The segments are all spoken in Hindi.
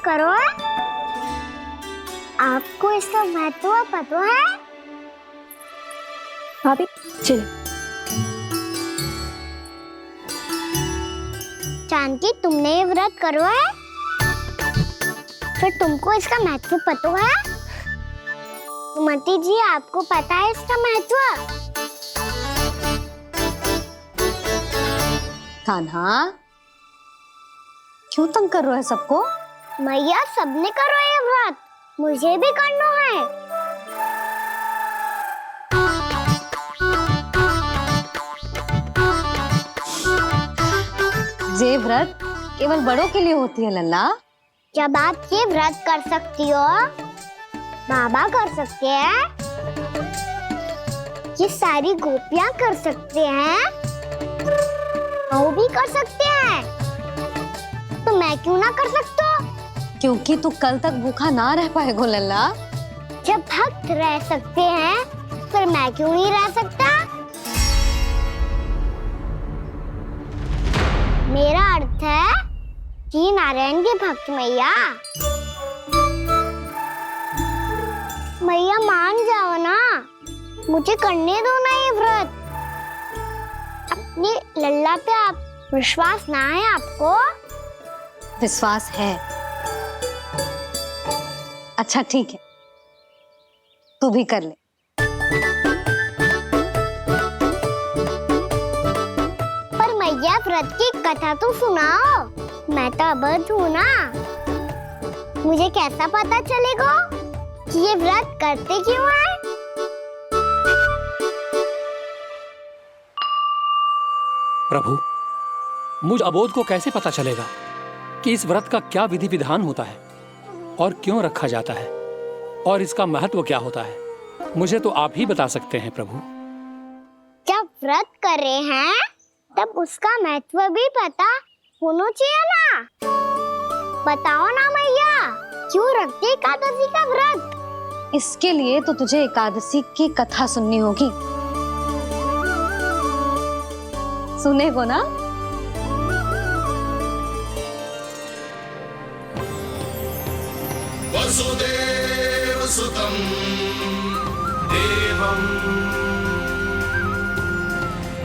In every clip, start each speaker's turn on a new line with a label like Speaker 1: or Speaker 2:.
Speaker 1: करो है? आपको इसका महत्व पता है?
Speaker 2: भाभी चल।
Speaker 1: जानकी, तुमने ये व्रत करो है? फिर तुमको इसका महत्व पता है? सुमति जी, आपको पता है इसका महत्व?
Speaker 2: कान्हा, क्यों तंग कर रहा है सबको?
Speaker 1: मैया, सबने करो ये व्रत, मुझे भी करना है।
Speaker 2: ये व्रत केवल बड़ों के लिए होती है लल्ला।
Speaker 1: जब आप ये व्रत कर सकती हो, बाबा कर सकते हैं, ये सारी गोपियां कर सकते हैं, वो भी कर सकते हैं, तो मैं क्यों ना कर सकता?
Speaker 2: क्योंकि तू कल तक भूखा ना रह पाएगा लल्ला।
Speaker 1: जब भक्त रह सकते हैं, फिर मैं क्यों नहीं रह सकता? मेरा अर्थ है कि नारायण के भक्त मैया। मैया मान जाओ ना, मुझे करने दो ना ये व्रत। अपनी लल्ला पे आप विश्वास ना है आपको?
Speaker 2: विश्वास है। अच्छा ठीक है, तू भी कर ले।
Speaker 1: पर मैया, व्रत की कथा तो सुनाओ, मैं तो अबध हूँ ना। मुझे कैसा पता चलेगा कि ये व्रत करते क्यों हैं?
Speaker 3: प्रभु, मुझ अबोध को कैसे पता चलेगा कि इस व्रत का क्या विधि विधान होता है और क्यों रखा जाता है और इसका महत्व क्या होता है? मुझे तो आप ही बता सकते हैं प्रभु।
Speaker 1: जब व्रत कर रहे हैं, तब उसका महत्व भी पता होना चाहिए ना। बताओ ना मैया, क्यों रखते एकादशी का व्रत?
Speaker 2: इसके लिए तो तुझे एकादशी की कथा सुननी होगी। सुनेगो ना?
Speaker 4: वसुदेव सुतं देवं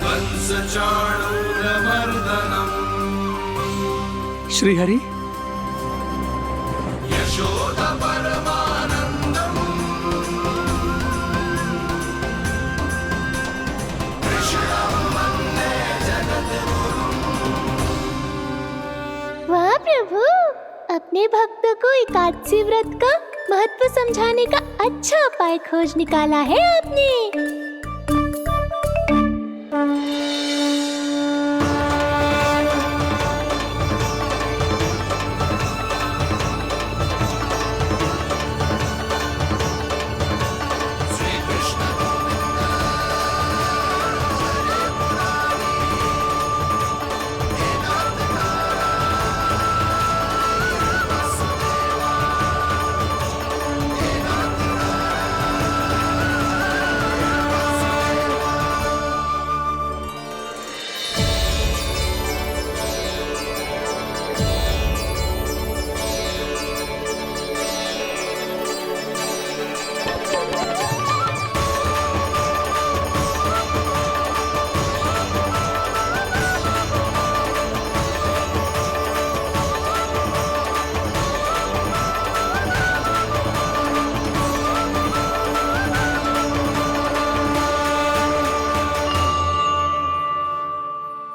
Speaker 4: कंसचाणूरमर्दनम्
Speaker 3: श्रीहरि,
Speaker 4: यशोदा परमानन्दम् कृष्णं वन्दे जगद्गुरुम्।
Speaker 5: वाह प्रभु, अपने भक्तों को एकादशी व्रत का महत्व समझाने का अच्छा उपाय खोज निकाला है आपने।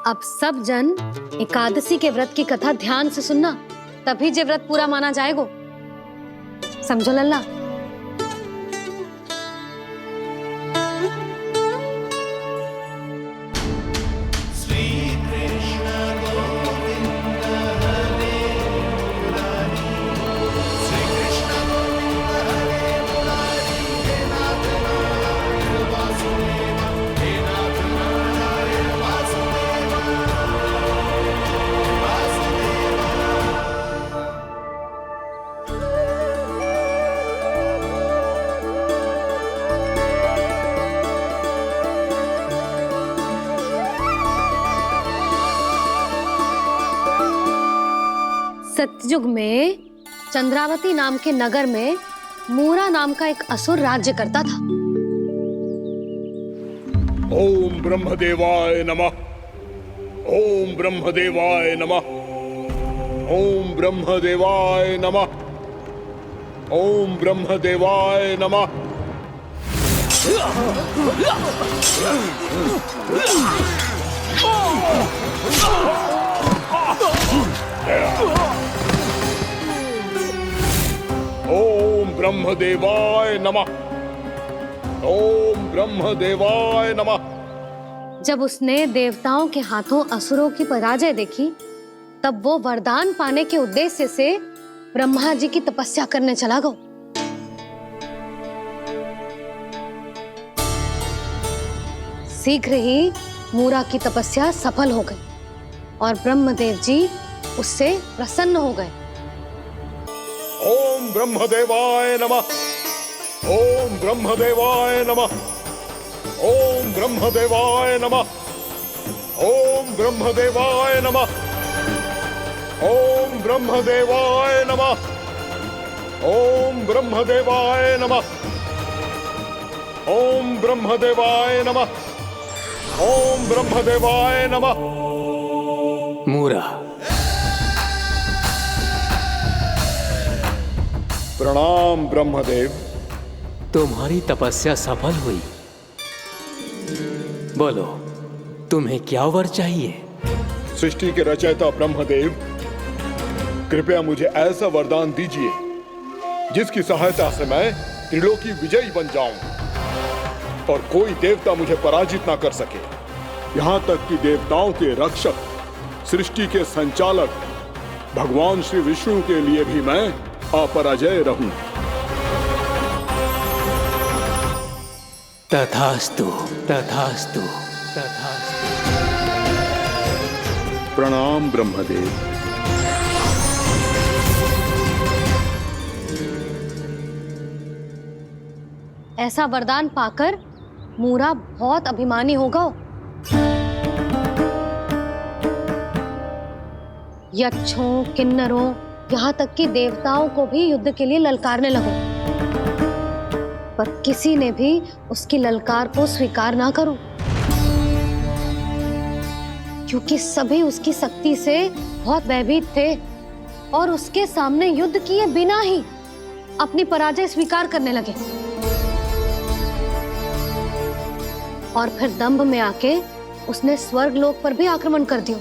Speaker 2: अब सब जन एकादशी के व्रत की कथा ध्यान से सुनना, तभी जे व्रत पूरा माना जाएगा। समझो लल्ला? सतयुग में चंद्रावती नाम के नगर में मूरा नाम का एक असुर राज्य करता था।
Speaker 6: ओम ब्रह्मदेवाय नमः। ओम ब्रह्मदेवाय नमः। ओम ब्रह्मदेवाय नमः। ओम ब्रह्मदेवाय नमः। ओम ब्रह्मदेवाय नमः। ओम ब्रह्मदेवाय नमः।
Speaker 2: जब उसने देवताओं के हाथों असुरों की पराजय देखी, तब वो वरदान पाने के उद्देश्य से ब्रह्मा जी की तपस्या करने चला गया। शीघ्र ही मूरा की तपस्या सफल हो गई और ब्रह्मदेव जी उससे प्रसन्न हो गए।
Speaker 6: ओम ब्रह्मदेवाय नमः। ओम ब्रह्मदेवाय नमः। ओम ब्रह्मदेवाय नमः। ओम ब्रह्मदेवाय नमः। ओम ब्रह्मदेवाय नमः। ओम ब्रह्मदेवाय नमः। ओम ब्रह्मदेवाय नमः। ओम ब्रह्मदेवाय नमः।
Speaker 3: मूरा,
Speaker 6: प्रणाम ब्रह्मदेव।
Speaker 3: तुम्हारी तपस्या सफल हुई। बोलो, तुम्हें क्या वर चाहिए?
Speaker 6: सृष्टि के रचयिता ब्रह्मदेव, कृपया मुझे ऐसा वरदान दीजिए जिसकी सहायता से मैं त्रिलोकी विजयी बन जाऊं और कोई देवता मुझे पराजित ना कर सके। यहां तक कि देवताओं के रक्षक, सृष्टि के संचालक भगवान श्री विष्णु के लिए भी मैं अपराजय रहूं।
Speaker 3: तथास्तु, तथास्तु, तथास्तु।
Speaker 6: प्रणाम ब्रह्मदेव।
Speaker 2: ऐसा वरदान पाकर मूरा बहुत अभिमानी होगा। यक्षों, किन्नरों, यहाँ तक कि देवताओं को भी युद्ध के लिए ललकारने लगा, पर किसी ने भी उसकी ललकार को स्वीकार ना करो, क्योंकि सभी उसकी शक्ति से बहुत भयभीत थे और उसके सामने युद्ध किए बिना ही अपनी पराजय स्वीकार करने लगे और फिर दंभ में आके उसने स्वर्ग लोक पर भी आक्रमण कर दिया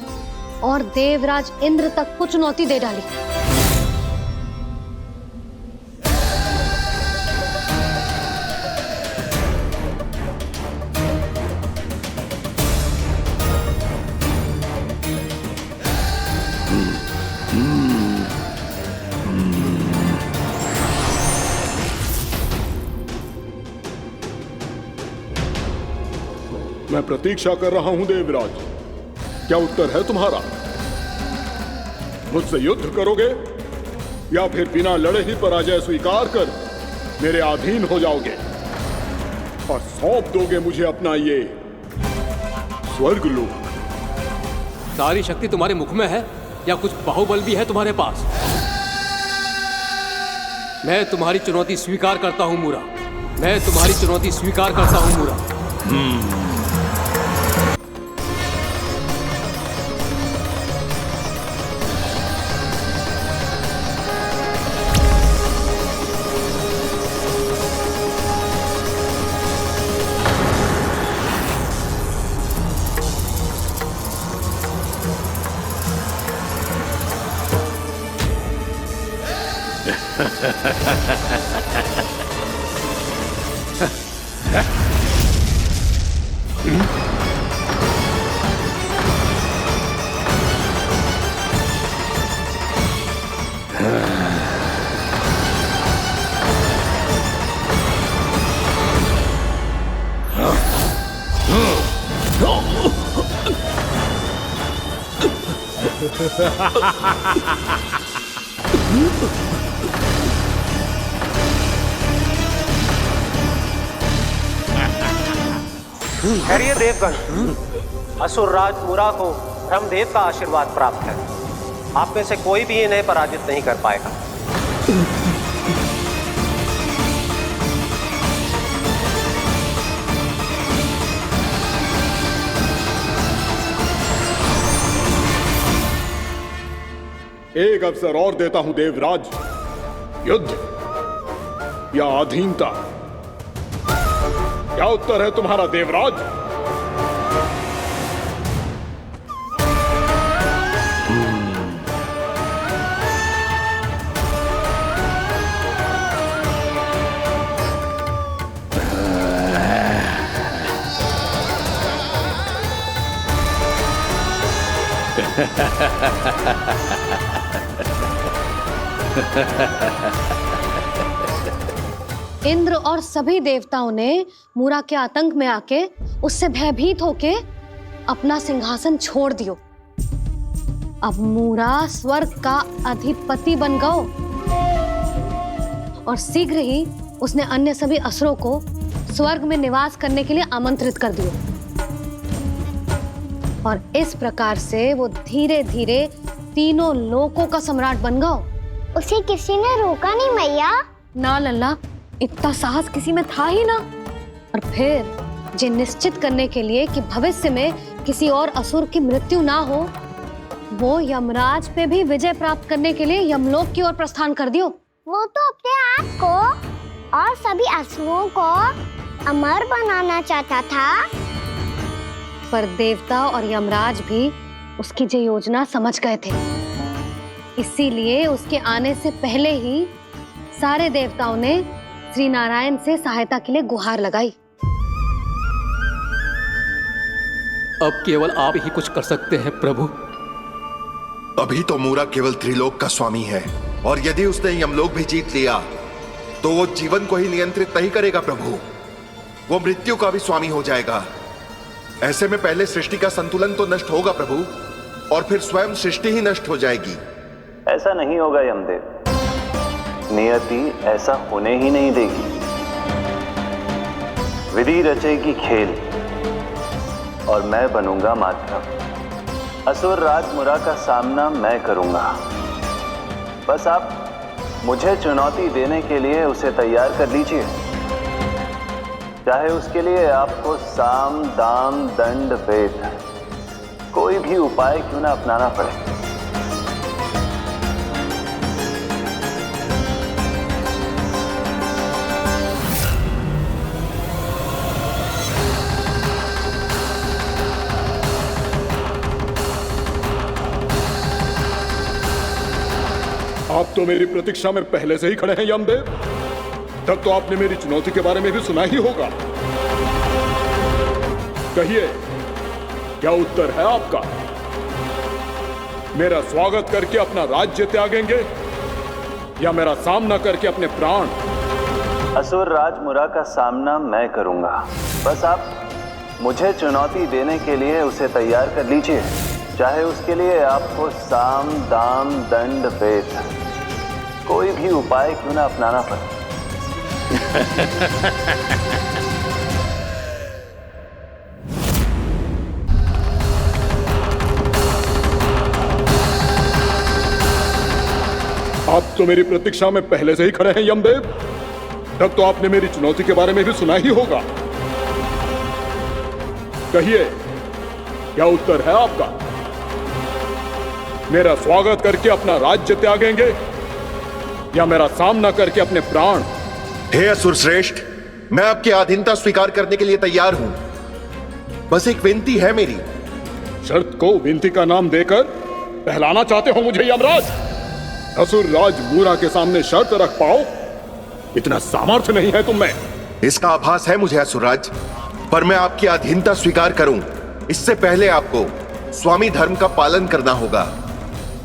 Speaker 2: और देवराज इंद्र तक को चुनौती दे डाली।
Speaker 6: मैं प्रतीक्षा कर रहा हूं देवराज, क्या उत्तर है तुम्हारा? मुझसे युद्ध करोगे या फिर बिना लड़े ही पराजय स्वीकार कर मेरे अधीन हो जाओगे और सौंप दोगे मुझे अपना ये स्वर्ग लोक?
Speaker 3: सारी शक्ति तुम्हारे मुख में है या कुछ बाहुबल भी है तुम्हारे पास? मैं तुम्हारी चुनौती स्वीकार करता हूं मूरा। मैं तुम्हारी चुनौती स्वीकार करता हूं मूरा।
Speaker 7: खैरिए देवगण, असुर राज मूरा को ब्रह्मदेव का आशीर्वाद प्राप्त है। आप में से कोई भी इन्हें पराजित नहीं कर पाएगा।
Speaker 6: एक अवसर और देता हूं देवराज। युद्ध या अधीनता, क्या उत्तर है तुम्हारा देवराज?
Speaker 2: इंद्र और सभी देवताओं ने मूरा के आतंक में आके उससे भयभीत होके अपना सिंहासन छोड़ दियो। अब मूरा स्वर्ग का अधिपति बन गयो और शीघ्र ही उसने अन्य सभी असुरों को स्वर्ग में निवास करने के लिए आमंत्रित कर दियो। और इस प्रकार से वो धीरे धीरे तीनों लोकों का सम्राट बन गयो।
Speaker 1: उसे किसी ने रोका नहीं मैया।
Speaker 2: ना लल्ला, इतना साहस किसी में था ही ना। और फिर ये निश्चित करने के लिए कि भविष्य में किसी और असुर की मृत्यु ना हो, वो यमराज पे भी विजय प्राप्त करने के लिए यमलोक की ओर प्रस्थान कर दियो।
Speaker 1: वो तो अपने आप को और सभी असुरों को अमर बनाना चाहता था।
Speaker 2: पर देवता और यमराज भी उसकी ये योजना समझ गए थे। इसीलिए उसके आने से पहले ही सारे देवताओं ने श्री नारायण से सहायता के लिए गुहार लगाई।
Speaker 3: अब केवल आप ही कुछ कर सकते हैं प्रभु।
Speaker 8: अभी तो मूरा केवल त्रिलोक का स्वामी है, और यदि उसने यमलोक भी जीत लिया तो वो जीवन को ही नियंत्रित नहीं करेगा प्रभु, वो मृत्यु का भी स्वामी हो जाएगा। ऐसे में पहले सृष्टि का संतुलन तो नष्ट होगा प्रभु, और फिर स्वयं सृष्टि ही नष्ट हो जाएगी।
Speaker 9: ऐसा नहीं होगा यमदेव, नियति ऐसा होने ही नहीं देगी। विधि रचेगी खेल और मैं बनूंगा माध्यम। असुर राज मूरा का सामना मैं करूंगा। बस आप मुझे चुनौती देने के लिए उसे तैयार कर लीजिए, चाहे उसके लिए आपको साम दाम दंड भेद कोई भी उपाय क्यों ना अपनाना पड़े।
Speaker 6: आप तो मेरी प्रतीक्षा में पहले से ही खड़े हैं यमदेव। तब तो आपने मेरी चुनौती के बारे में भी सुना ही होगा। कहिए, क्या उत्तर है आपका? मेरा स्वागत करके अपना राज्य त्यागेंगे या मेरा सामना करके अपने प्राण?
Speaker 9: असुर राज मूरा का सामना मैं करूंगा। बस आप मुझे चुनौती देने के लिए उसे तैयार कर लीजिए, चाहे उसके लिए आपको साम दाम दंड भेद कोई भी उपाय क्यों ना अपनाना पड़े।
Speaker 6: आप तो मेरी प्रतीक्षा में पहले से ही खड़े हैं यमदेव। तब तो आपने मेरी चुनौती के बारे में भी सुना ही होगा। कहिए, क्या उत्तर है आपका? मेरा स्वागत करके अपना राज्य त्यागेंगे या मेरा सामना करके अपने प्राण?
Speaker 8: हे असुर श्रेष्ठ, मैं आपकी अधीनता स्वीकार करने के लिए तैयार हूं। बस एक विनती है मेरी।
Speaker 6: शर्त को विनती का नाम देकर बहलाना चाहते हो मुझे यमराज? असुर राज मूरा के सामने शर्त रख पाओ, इतना सामर्थ्य नहीं है तुम में।
Speaker 8: इसका आभास है मुझे असुरराज, पर मैं आपकी अधीनता स्वीकार करूं इससे पहले आपको स्वामी धर्म का पालन करना होगा।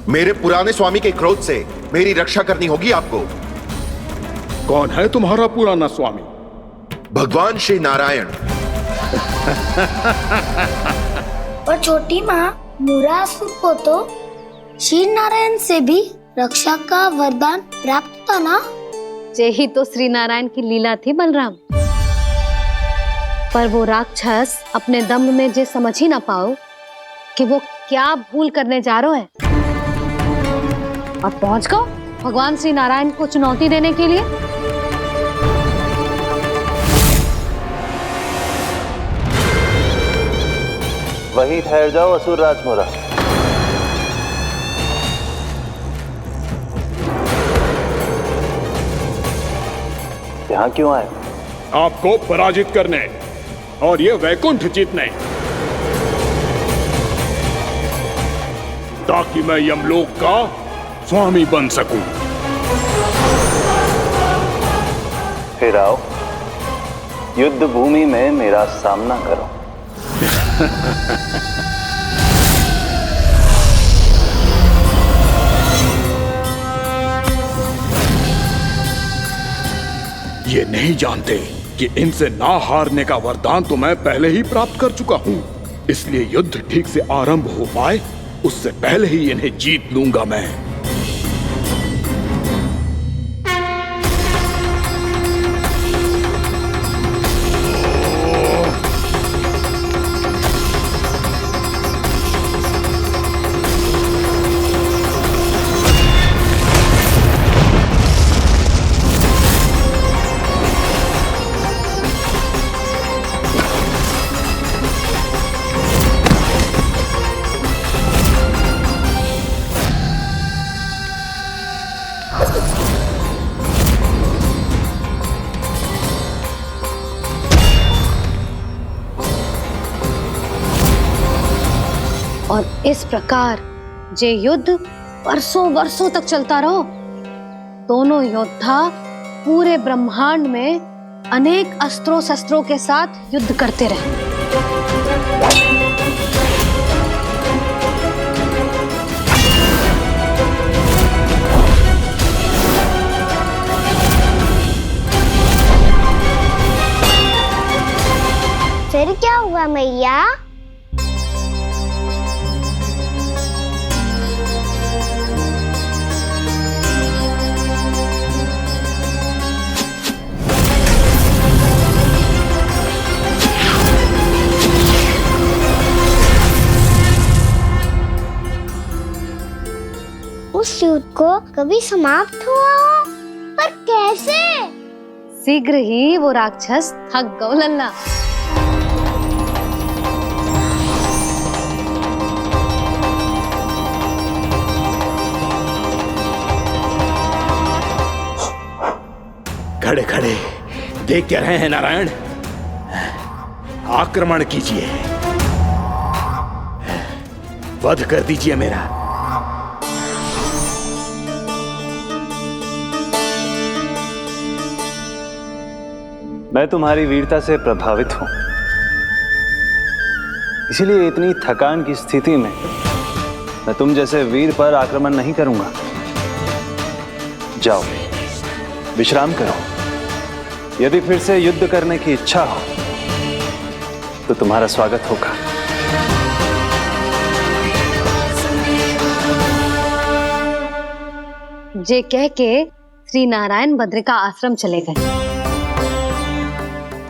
Speaker 8: मेरे पुराने स्वामी के क्रोध से मेरी रक्षा करनी होगी आपको।
Speaker 6: कौन है तुम्हारा पुराना स्वामी?
Speaker 8: भगवान श्री नारायण।
Speaker 1: और छोटी माँ मूरासुर को तो श्री नारायण से भी रक्षा का वरदान प्राप्त था ना?
Speaker 2: यही तो श्री नारायण की लीला थी बलराम। पर वो राक्षस अपने दम में जे समझ ही ना पाओ कि वो क्या भूल करने जा रहे है, और पहुंच गओ भगवान श्री नारायण को चुनौती देने के लिए?
Speaker 9: वहीं ठहर जाओ असुर राज मोरा। यहाँ क्यों आए?
Speaker 6: आपको पराजित करने और ये वैकुंठ जीतने, ताकि मैं यमलोक का स्वामी बन सकूं।
Speaker 9: फिर आओ, युद्ध भूमि में मेरा सामना करो।
Speaker 6: ये नहीं जानते कि इनसे ना हारने का वरदान तो मैं पहले ही प्राप्त कर चुका हूं, इसलिए युद्ध ठीक से आरंभ हो पाए उससे पहले ही इन्हें जीत लूंगा मैं।
Speaker 2: और इस प्रकार जे युद्ध वर्षों वर्षों तक चलता रहो। दोनों योद्धा पूरे ब्रह्मांड में अनेक अस्त्रों शस्त्रों के साथ युद्ध करते रहे।
Speaker 1: फिर क्या हुआ मैया? उस युद्ध को कभी समाप्त हुआ हो, पर कैसे?
Speaker 2: शीघ्र ही वो राक्षस थक गौ लल्ला।
Speaker 6: खड़े खड़े देख क्या रहे हैं नारायण? आक्रमण कीजिए, वध कर दीजिए मेरा।
Speaker 9: मैं तुम्हारी वीरता से प्रभावित हूं, इसीलिए इतनी थकान की स्थिति में मैं तुम जैसे वीर पर आक्रमण नहीं करूंगा। जाओ विश्राम करो। यदि फिर से युद्ध करने की इच्छा हो तो तुम्हारा स्वागत होगा।
Speaker 2: जे कह के श्री नारायण बद्रिका आश्रम चले गए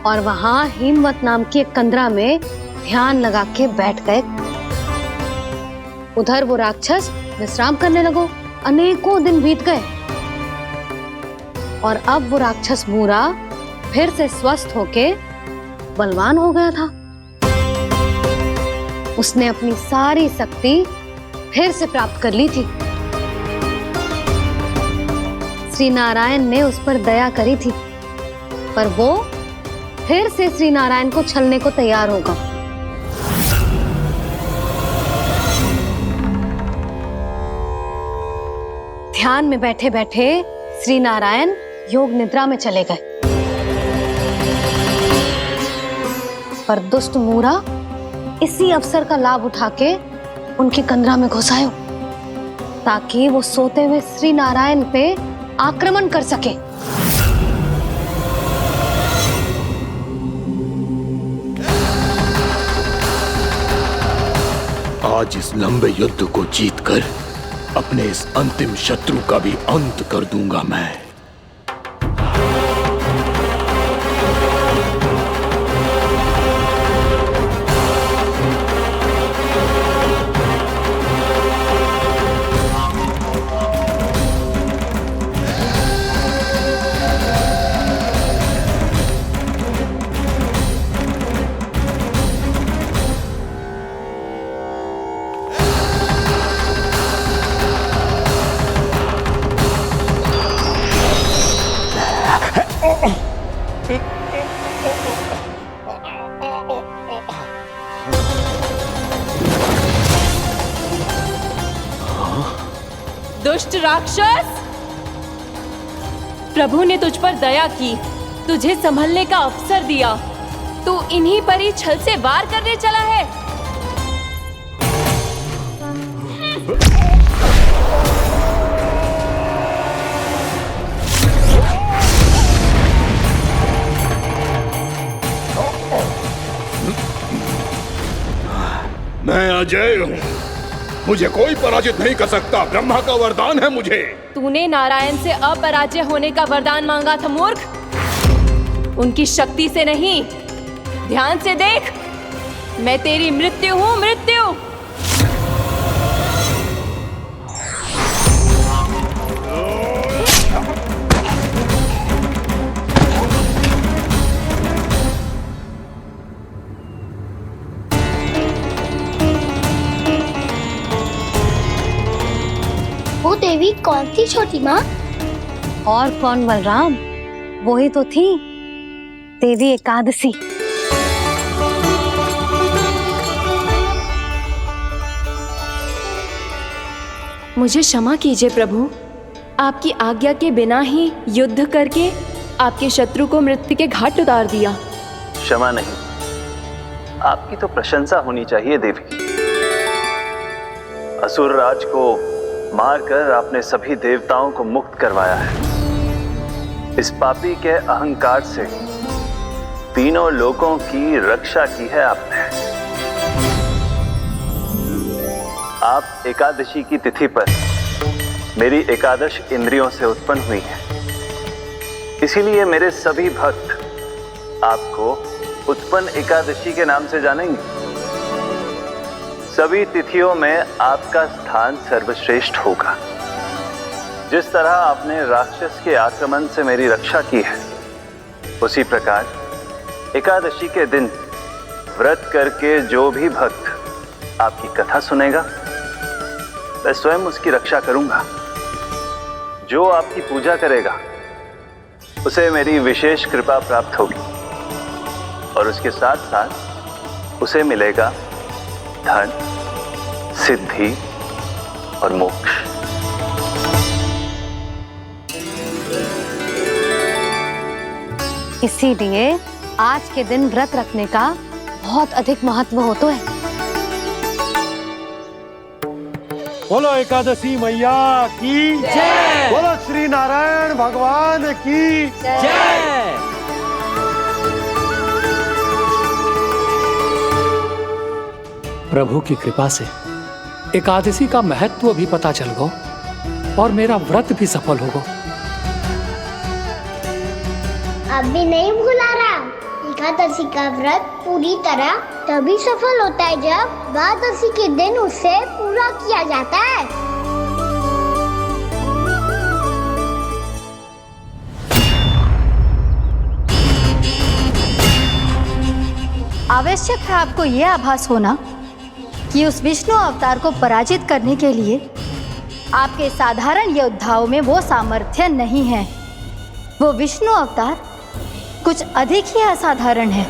Speaker 2: और वहां हिमवत नाम की एक कंदरा में ध्यान लगा के बैठ गए। उधर वो राक्षस विश्राम करने लगो। अनेकों दिन बीत गए और अब वो राक्षस मूरा फिर से स्वस्थ होके बलवान हो गया था। उसने अपनी सारी शक्ति फिर से प्राप्त कर ली थी। श्री नारायण ने उस पर दया करी थी, पर वो फिर से श्री नारायण को छलने को तैयार होगा। ध्यान में बैठे बैठे श्री नारायण योग निद्रा में चले गए, पर दुष्ट मूरा इसी अवसर का लाभ उठा के उनकी कंदरा में घुस आयो, ताकि वो सोते हुए श्री नारायण पे आक्रमण कर सके।
Speaker 6: आज इस लंबे युद्ध को जीतकर अपने इस अंतिम शत्रु का भी अंत कर दूंगा मैं।
Speaker 10: दुष्ट राक्षस, प्रभु ने तुझ पर दया की, तुझे संभलने का अवसर दिया। तू इन्हीं पर ही छल से वार करने चला है।
Speaker 6: मैं अजय हूँ, मुझे कोई पराजित नहीं कर सकता। ब्रह्मा का वरदान है मुझे।
Speaker 10: तूने नारायण से अपराजय होने का वरदान मांगा था मूर्ख, उनकी शक्ति से नहीं। ध्यान से देख, मैं तेरी मृत्यु हूँ, मृत्यु।
Speaker 1: वो देवी कौन सी छोटी माँ?
Speaker 2: और कौन बलराम, वही तो थी देवी एकादशी।
Speaker 10: मुझे क्षमा कीजिए प्रभु, आपकी आज्ञा के बिना ही युद्ध करके आपके शत्रु को मृत्यु के घाट उतार दिया।
Speaker 9: क्षमा नहीं, आपकी तो प्रशंसा होनी चाहिए देवी। असुर राज को मारकर आपने सभी देवताओं को मुक्त करवाया है। इस पापी के अहंकार से तीनों लोकों की रक्षा की है आपने। आप एकादशी की तिथि पर मेरी एकादश इंद्रियों से उत्पन्न हुई हैं। इसीलिए मेरे सभी भक्त आपको उत्पन्न एकादशी के नाम से जानेंगे। सभी तिथियों में आपका स्थान सर्वश्रेष्ठ होगा। जिस तरह आपने राक्षस के आक्रमण से मेरी रक्षा की है, उसी प्रकार एकादशी के दिन व्रत करके जो भी भक्त आपकी कथा सुनेगा, मैं स्वयं उसकी रक्षा करूंगा। जो आपकी पूजा करेगा, उसे मेरी विशेष कृपा प्राप्त होगी और उसके साथ साथ उसे मिलेगा धन, सिद्धि और मोक्ष।
Speaker 2: इसीलिए आज के दिन व्रत रखने का बहुत अधिक महत्व होता है।
Speaker 7: बोलो एकादशी मैया की जय। बोलो श्री नारायण भगवान की जय।
Speaker 3: प्रभु की कृपा से एकादशी का महत्व भी पता चल गो और मेरा व्रत भी सफल होगा।
Speaker 1: अभी नहीं भूला राम, एकादशी का व्रत पूरी तरह तभी सफल होता है जब द्वादशी के दिन उसे पूरा किया जाता है।
Speaker 5: आवश्यक है आपको यह आभास होना कि उस विष्णु अवतार को पराजित करने के लिए आपके साधारण योद्धाओं में वो सामर्थ्य नहीं है। वो विष्णु अवतार कुछ अधिक ही असाधारण है।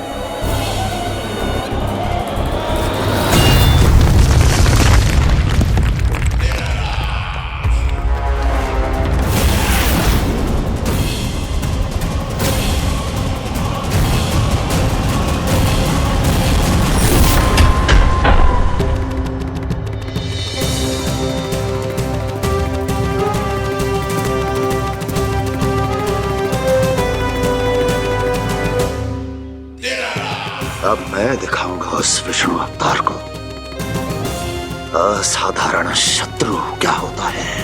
Speaker 8: अब मैं दिखाऊंगा उस विष्णु अवतार को असाधारण शत्रु क्या होता है।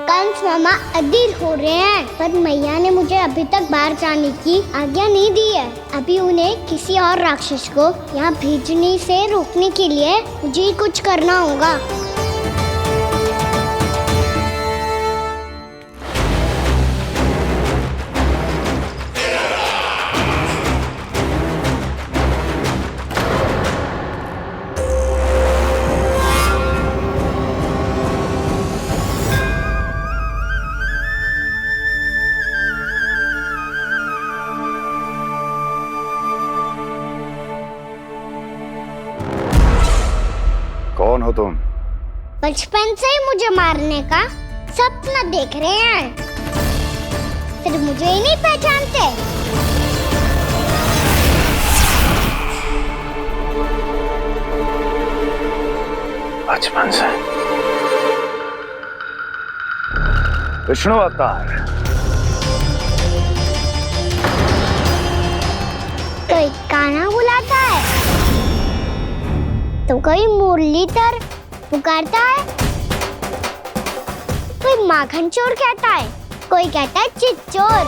Speaker 1: कंस मामा अधीर हो रहे हैं। पर मैया ने मुझे अभी तक बाहर जाने की आज्ञा नहीं दी है। अभी उन्हें किसी और राक्षस को यहाँ भेजने से रोकने के लिए मुझे ही कुछ करना होगा।
Speaker 8: कौन हो तुम?
Speaker 1: बचपन से ही मुझे मारने का सपना देख रहे हैं, फिर मुझे ही नहीं पहचानते।
Speaker 9: बचपन से विष्णु अवतार।
Speaker 1: कोई कान्हा बुलाता है तो कोई मुरलीधर पुकारता है, कोई माखन चोर कहता है, कोई कहता है चिच्चोर।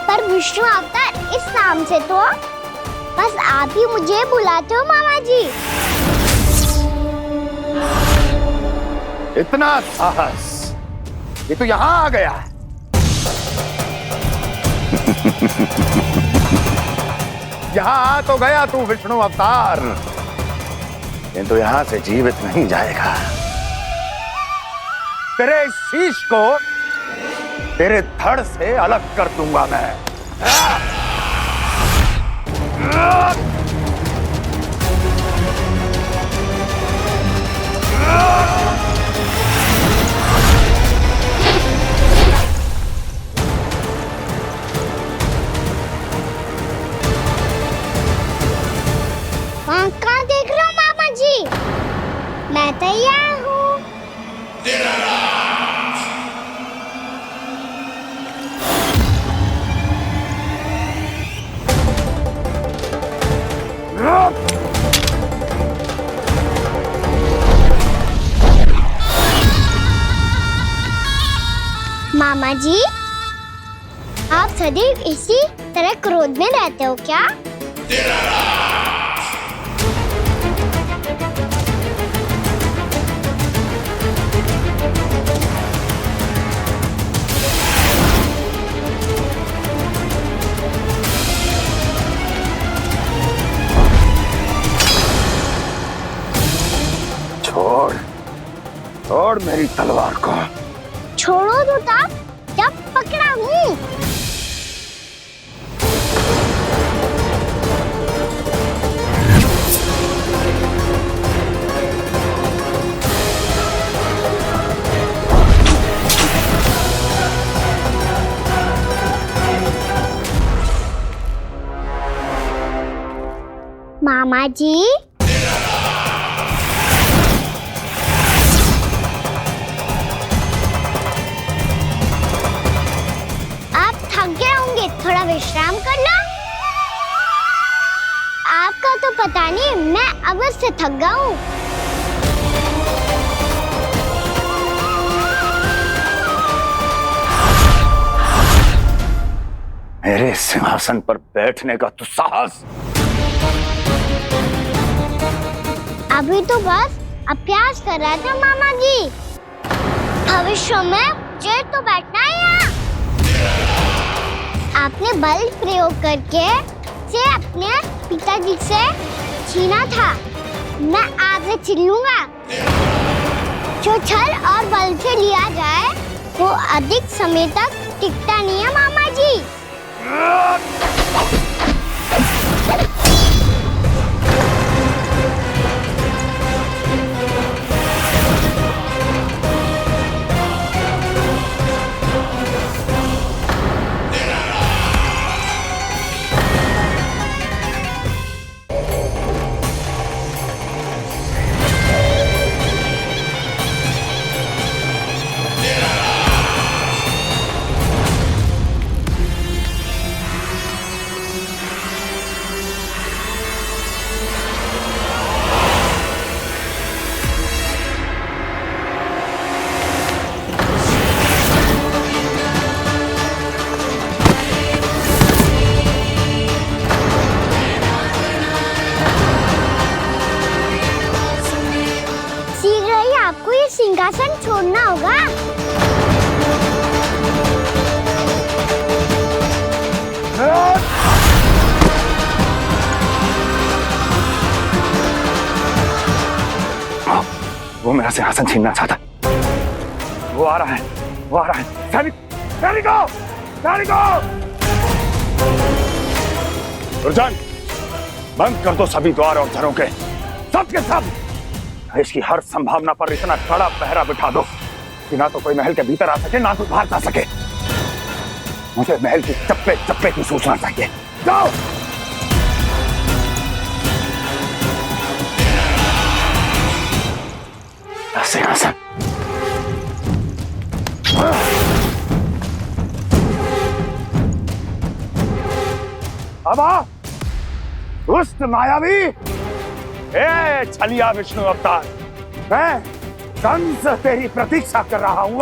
Speaker 1: पर विष्णु अवतार इस नाम से तो बस आप ही मुझे बुलाते हो मामा जी।
Speaker 8: इतना साहस, ये तो यहाँ आ गया है। यहाँ आ तो गया तू विष्णु अवतार, किंतु यहाँ से जीवित नहीं जाएगा। तेरे शीश को तेरे धड़ से अलग कर दूंगा मैं।
Speaker 1: वहाँ कहाँ देख रहे हो मामा जी? मैं तैयार हूँ। मामा जी, आप सदैव इसी तरह क्रोध में रहते हो क्या?
Speaker 8: छोड़, छोड़ मेरी तलवार को।
Speaker 1: छोड़ो तो तब जब पकड़ा हूँ। मामा जी, थोड़ा विश्राम कर लो। आपका तो पता नहीं, मैं अवश्य थक गया हूँ।
Speaker 8: मेरे सिंहासन पर बैठने का तो साहस।
Speaker 1: अभी तो बस अभ्यास कर रहा था मामा जी। भविष्य में मुझे तो बैठना है यहाँ। आपने बल प्रयोग करके से अपने पिताजी से छीना था, मैं आपसे छीन लूंगा। जो छल और बल से लिया जाए वो अधिक समय तक टिकता नहीं है मामा जी। तोड़ना होगा।
Speaker 9: वो मेरा सिंहासन छीनना चाहता। वो आ रहा है, वो आ रहा है। सैनिकों! दुर्जन, बंद कर दो सभी द्वार और झरोखे, सब के सब। इसकी हर संभावना पर इतना कड़ा पहरा बिठा दो कि ना तो कोई महल के भीतर आ सके, ना कोई बाहर जा सके। मुझे महल की चप्पे चप्पे की सूचना चाहिए। जाओ। सिंहासन। अब आ, दुष्ट मायावी, ए छलिया विष्णु अवतार, मैं कंस तेरी प्रतीक्षा कर रहा हूं।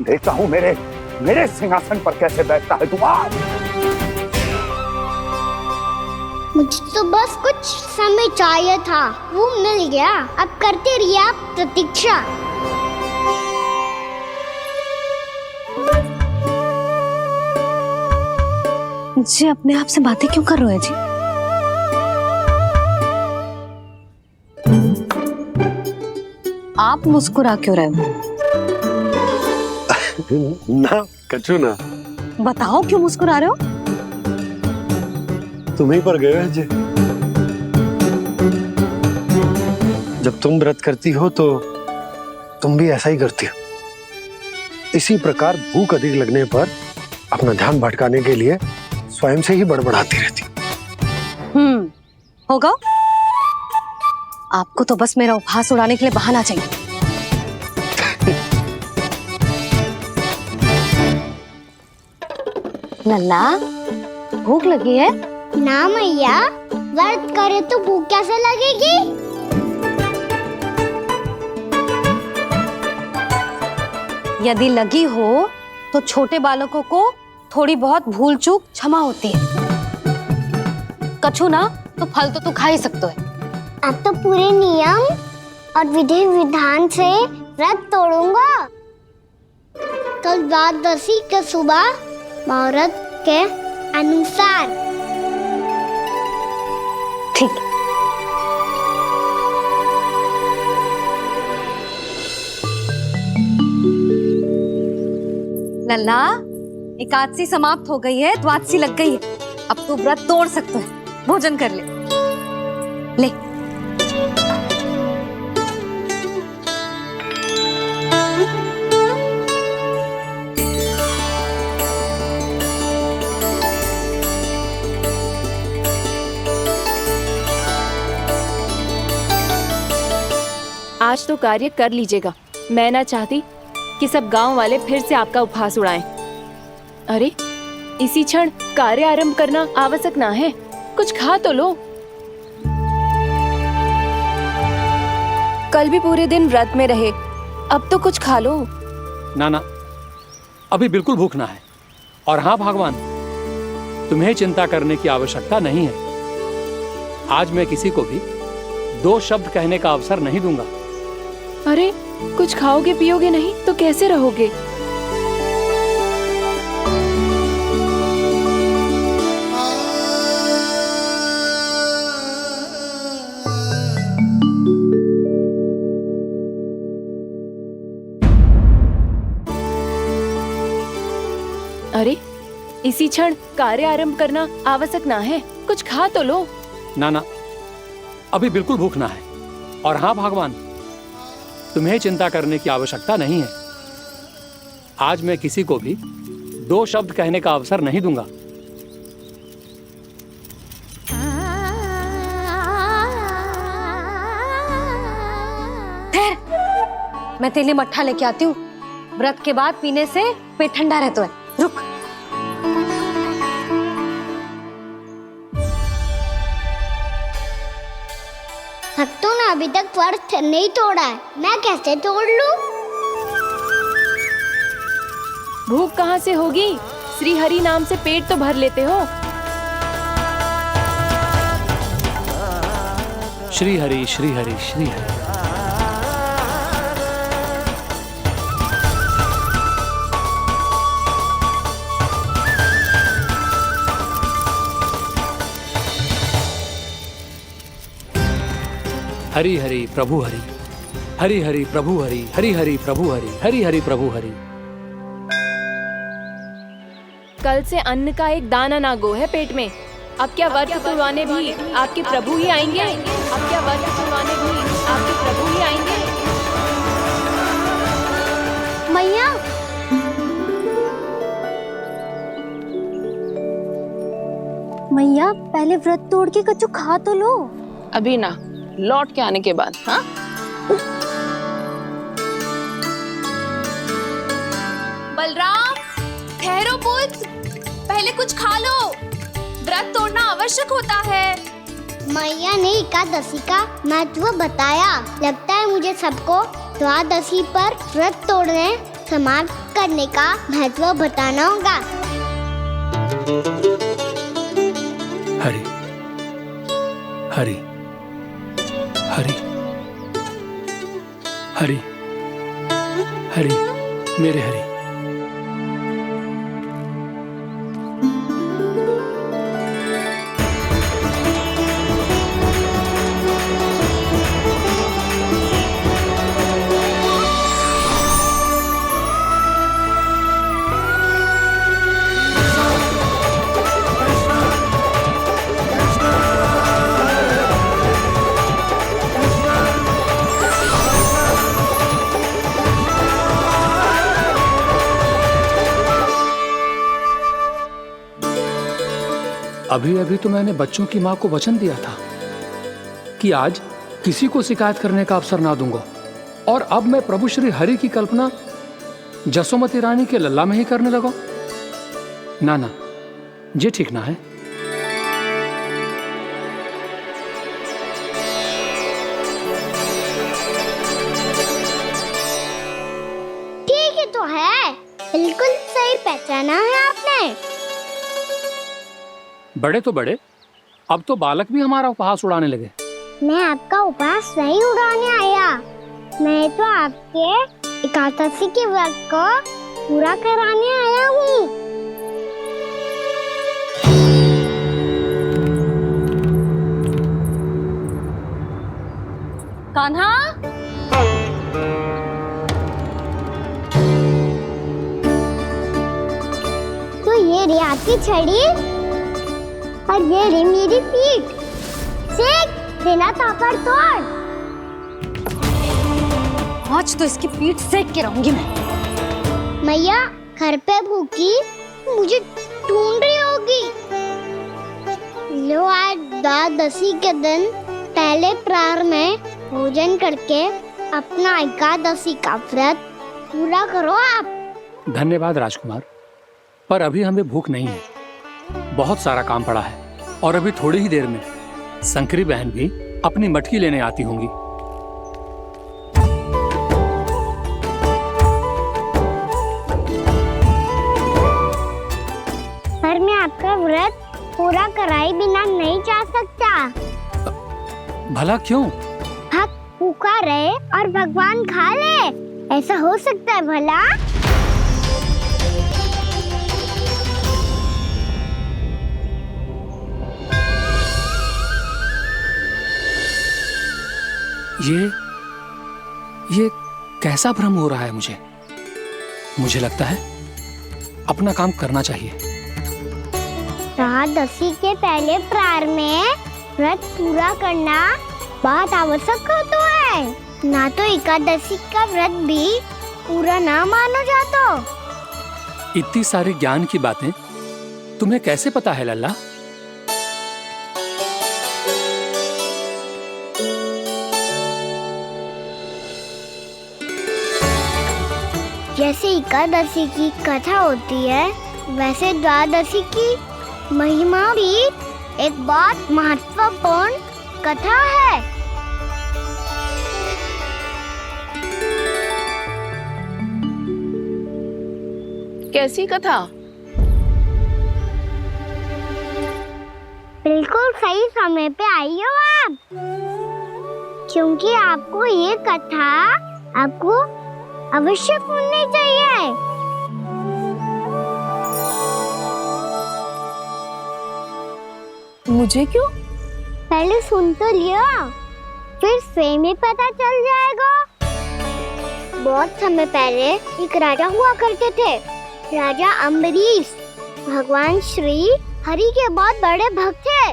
Speaker 9: देखता हूं मेरे सिंहासन पर कैसे बैठता है तू।
Speaker 1: मुझे तो बस कुछ समय चाहिए था, वो मिल गया। अब करते रहिए आप प्रतीक्षा।
Speaker 2: जी अपने आप से बातें क्यों कर रहे हैं जी? आप मुस्कुरा क्यों रहे हो?
Speaker 11: ना कछु ना।
Speaker 2: बताओ क्यों मुस्कुरा रहे हो?
Speaker 11: तुम ही पर गए हैं जी। जब तुम व्रत करती हो तो तुम भी ऐसा ही करती हो। इसी प्रकार भूख अधिक लगने पर अपना ध्यान भटकाने के लिए स्वयं से ही बड़बड़ाती रहती।
Speaker 2: होगा। आपको तो बस मेरा उपहास उड़ाने के लिए बहाना चाहिए। लल्ला, भूख लगी है?
Speaker 1: ना मैया, व्रत करे तो भूख कैसे लगेगी?
Speaker 2: यदि लगी हो तो छोटे बालकों को थोड़ी बहुत भूल चूक क्षमा होती है। कछु ना तो फल तो तू खा ही सकते है।
Speaker 1: अब तो पूरे नियम और विधि विधान से व्रत तोड़ूंगा। कल द्वादशी के सुबह मुहूर्त के अनुसार।
Speaker 2: ठीक। लल्ला, एकादशी समाप्त हो गई है, द्वादशी लग गई है। अब तू व्रत तोड़ सकते है। भोजन कर ले। ले।
Speaker 10: आज तो कार्य कर लीजिएगा। मैं ना चाहती कि सब गांव वाले फिर से आपका उपहास उड़ाएं। अरे, इसी क्षण कार्य आरंभ करना आवश्यक ना है। कुछ खा तो लो। कल भी पूरे दिन व्रत में रहे, अब तो कुछ खा लो।
Speaker 3: ना, अभी बिल्कुल भूख ना है। और हाँ भगवान, तुम्हें चिंता करने की आवश्यकता नहीं है। आज मैं किसी को भी 2 शब्द कहने का अवसर नहीं दूंगा।
Speaker 10: अरे, कुछ खाओगे पियोगे नहीं तो कैसे रहोगे? अरे, इसी क्षण कार्य आरंभ करना आवश्यक ना है। कुछ खा तो लो।
Speaker 3: ना, अभी बिल्कुल भूख ना है। और हाँ भगवान, तुम्हें चिंता करने की आवश्यकता नहीं है। आज मैं किसी को भी 2 शब्द कहने का अवसर नहीं दूंगा।
Speaker 2: मैं तेरे लिए मट्ठा लेके आती हूँ। व्रत के बाद पीने से पेट ठंडा रहता है। रुक।
Speaker 1: भक्तों ने अभी तक व्रत नहीं तोड़ा है, मैं कैसे तोड़ लूं?
Speaker 10: भूख कहाँ से होगी? श्री हरि नाम से पेट तो भर लेते हो।
Speaker 3: श्री हरि श्री हरि श्री हरि। हरि हरि प्रभु हरि, हरि हरि प्रभु हरि, हरि हरि प्रभु हरि, हरि हरि प्रभु हरि।
Speaker 10: कल से अन्न का एक दाना ना गो है पेट में। अब क्या व्रत तुड़वाने भी आपके प्रभु ही आएंगे? अब क्या व्रत तुड़वाने भी आपके प्रभु ही आएंगे?
Speaker 1: मैया, मैया पहले व्रत तोड़ के कच्चू खा तो लो।
Speaker 12: अभी ना, लौट के आने के बाद। हाँ,
Speaker 10: बलराम, ठहरो पुत्र, पहले कुछ खा लो। व्रत तोड़ना आवश्यक होता है।
Speaker 1: मैया ने एकादशी का महत्व बताया। लगता है मुझे सबको द्वादशी पर व्रत तोड़ने समाप्त करने का महत्व बताना होगा।
Speaker 3: हरि हरि हरि हरि हरि, मेरे हरि। अभी अभी तो मैंने बच्चों की माँ को वचन दिया था कि आज किसी को शिकायत करने का अवसर ना दूंगा, और अब मैं प्रभु श्री हरि की कल्पना जसोमती रानी के लल्ला में ही करने लगा। ना ना, ये ठीक ना है।
Speaker 1: ठीक ही तो है, बिल्कुल सही पहचाना है आपने।
Speaker 3: बड़े तो बड़े, अब तो बालक भी हमारा उपहास उड़ाने लगे।
Speaker 1: मैं आपका उपहास नहीं उड़ाने आया, मैं तो आपके एकादशी के व्रत को पूरा कराने आया हूँ।
Speaker 2: कान्हा,
Speaker 1: तो ये रे आपकी छड़ी और ये रे मेरी पीठ। सेक देना तापर तोड़।
Speaker 2: आज तो इसकी पीठ सेक के रहूंगी मैं।
Speaker 1: मैया घर पे भूखी मुझे ढूंढ रही होगी। लो, आज द्वादशी के दिन पहले प्रहर में भोजन करके अपना एकादशी का व्रत पूरा करो आप।
Speaker 3: धन्यवाद राजकुमार, पर अभी हमें भूख नहीं है। बहुत सारा काम पड़ा है, और अभी थोड़ी ही देर में शंकरी बहन भी अपनी मटकी लेने आती होंगी।
Speaker 1: पर मैं आपका व्रत पूरा कराए बिना नहीं जा सकता।
Speaker 3: भला क्यों?
Speaker 1: भक्त भूखा रहे और भगवान खा ले, ऐसा हो सकता है भला?
Speaker 3: ये कैसा भ्रम हो रहा है मुझे? मुझे लगता है अपना काम करना चाहिए।
Speaker 1: द्वादशी के पहले प्रहर में व्रत पूरा करना बहुत आवश्यक होता है, ना तो एकादशी का व्रत भी पूरा ना मानो जाता।
Speaker 3: इतनी सारी ज्ञान की बातें तुम्हें कैसे पता है लल्ला?
Speaker 1: जैसे एकादशी की कथा होती है, वैसे द्वादशी की महिमा भी एक बहुत महत्वपूर्ण कथा है।
Speaker 12: कैसी कथा?
Speaker 1: बिल्कुल सही समय पे आई हो आप, क्योंकि आपको ये कथा आपको अवश्य सुननी चाहिए।
Speaker 12: मुझे क्यों?
Speaker 1: पहले सुन तो लियो, फिर स्वयं ही पता चल जाएगा। बहुत समय पहले एक राजा हुआ करते थे, राजा अम्बरीश। भगवान श्री हरि के बहुत बड़े भक्त थे।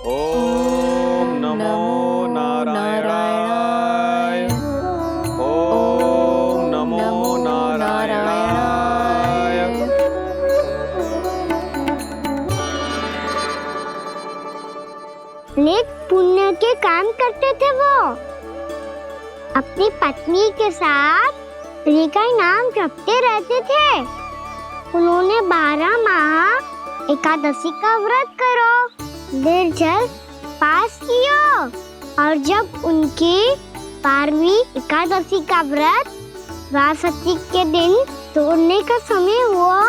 Speaker 13: ओम नमो नारायणाय। ओम नमो नारायणाय।
Speaker 1: नेक पुण्य के काम करते थे वो। अपनी पत्नी के साथ हरि का नाम जपते रहते थे। उन्होंने 12 माह एकादशी का व्रत करो निर्जल पास किया, और जब उनकी 12वीं एकादशी का व्रत द्वादशी के दिन तोड़ने का समय हुआ,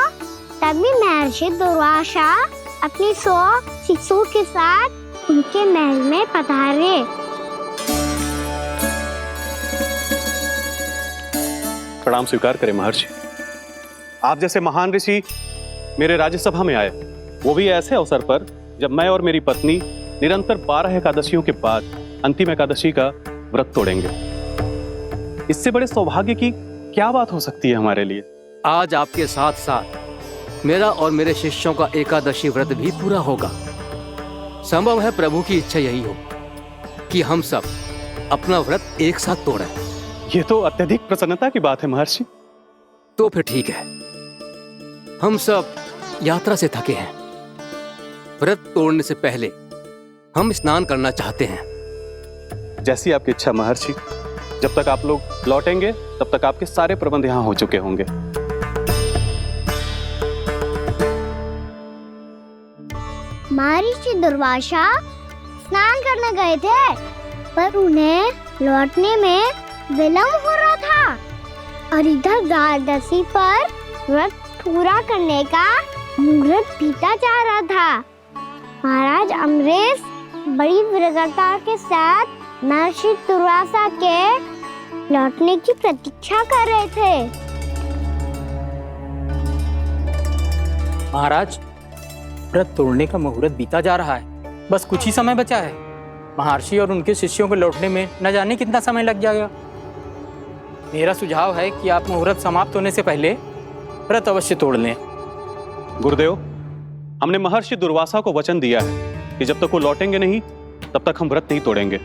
Speaker 1: तभी महर्षि दुर्वासा अपनी 100 शिष्यों के साथ उनके महल में पधारे।
Speaker 13: प्रणाम स्वीकार करें महर्षि। आप जैसे महान ऋषि मेरे राज्यसभा में आए, वो भी ऐसे अवसर पर जब मैं और मेरी पत्नी निरंतर 12 एकादशियों के बाद अंतिम एकादशी का व्रत तोड़ेंगे। इससे बड़े सौभाग्य की क्या बात हो सकती है हमारे लिए।
Speaker 14: आज आपके साथ साथ मेरा और मेरे शिष्यों का एकादशी व्रत भी पूरा होगा। संभव है प्रभु की इच्छा यही हो कि हम सब अपना व्रत एक साथ तोड़ें।
Speaker 13: ये तो अत्यधिक प्रसन्नता की बात है महर्षि।
Speaker 14: तो फिर ठीक है, हम सब यात्रा से थके हैं। व्रत तोड़ने से पहले हम स्नान करना चाहते हैं।
Speaker 13: जैसी आपकी इच्छा महर्षि। जब तक आप लोग लौटेंगे तब तक आपके सारे प्रबंध यहाँ हो चुके होंगे।
Speaker 1: महर्षि दुर्वासा स्नान करने गए थे, पर उन्हें लौटने में विलंब हो रहा था, और इधर द्वादशी पर व्रत पूरा करने का मुहूर्त बीता जा रहा था। महाराज अम्बरीश बड़ी विरक्ता के साथ महर्षि दुर्वासा के लौटने की प्रतीक्षा कर रहे थे।
Speaker 15: महाराज, व्रत तोड़ने का मुहूर्त बीता जा रहा है। बस कुछ ही समय बचा है। महर्षि और उनके शिष्यों को लौटने में न जाने कितना समय लग जाएगा। मेरा सुझाव है कि आप मुहूर्त समाप्त होने से पहले व्रत अवश्य तोड़ लें।
Speaker 13: गुरुदेव, हमने महर्षि दुर्वासा को वचन दिया है कि जब तक वो लौटेंगे नहीं तब तक हम व्रत नहीं तोड़ेंगे।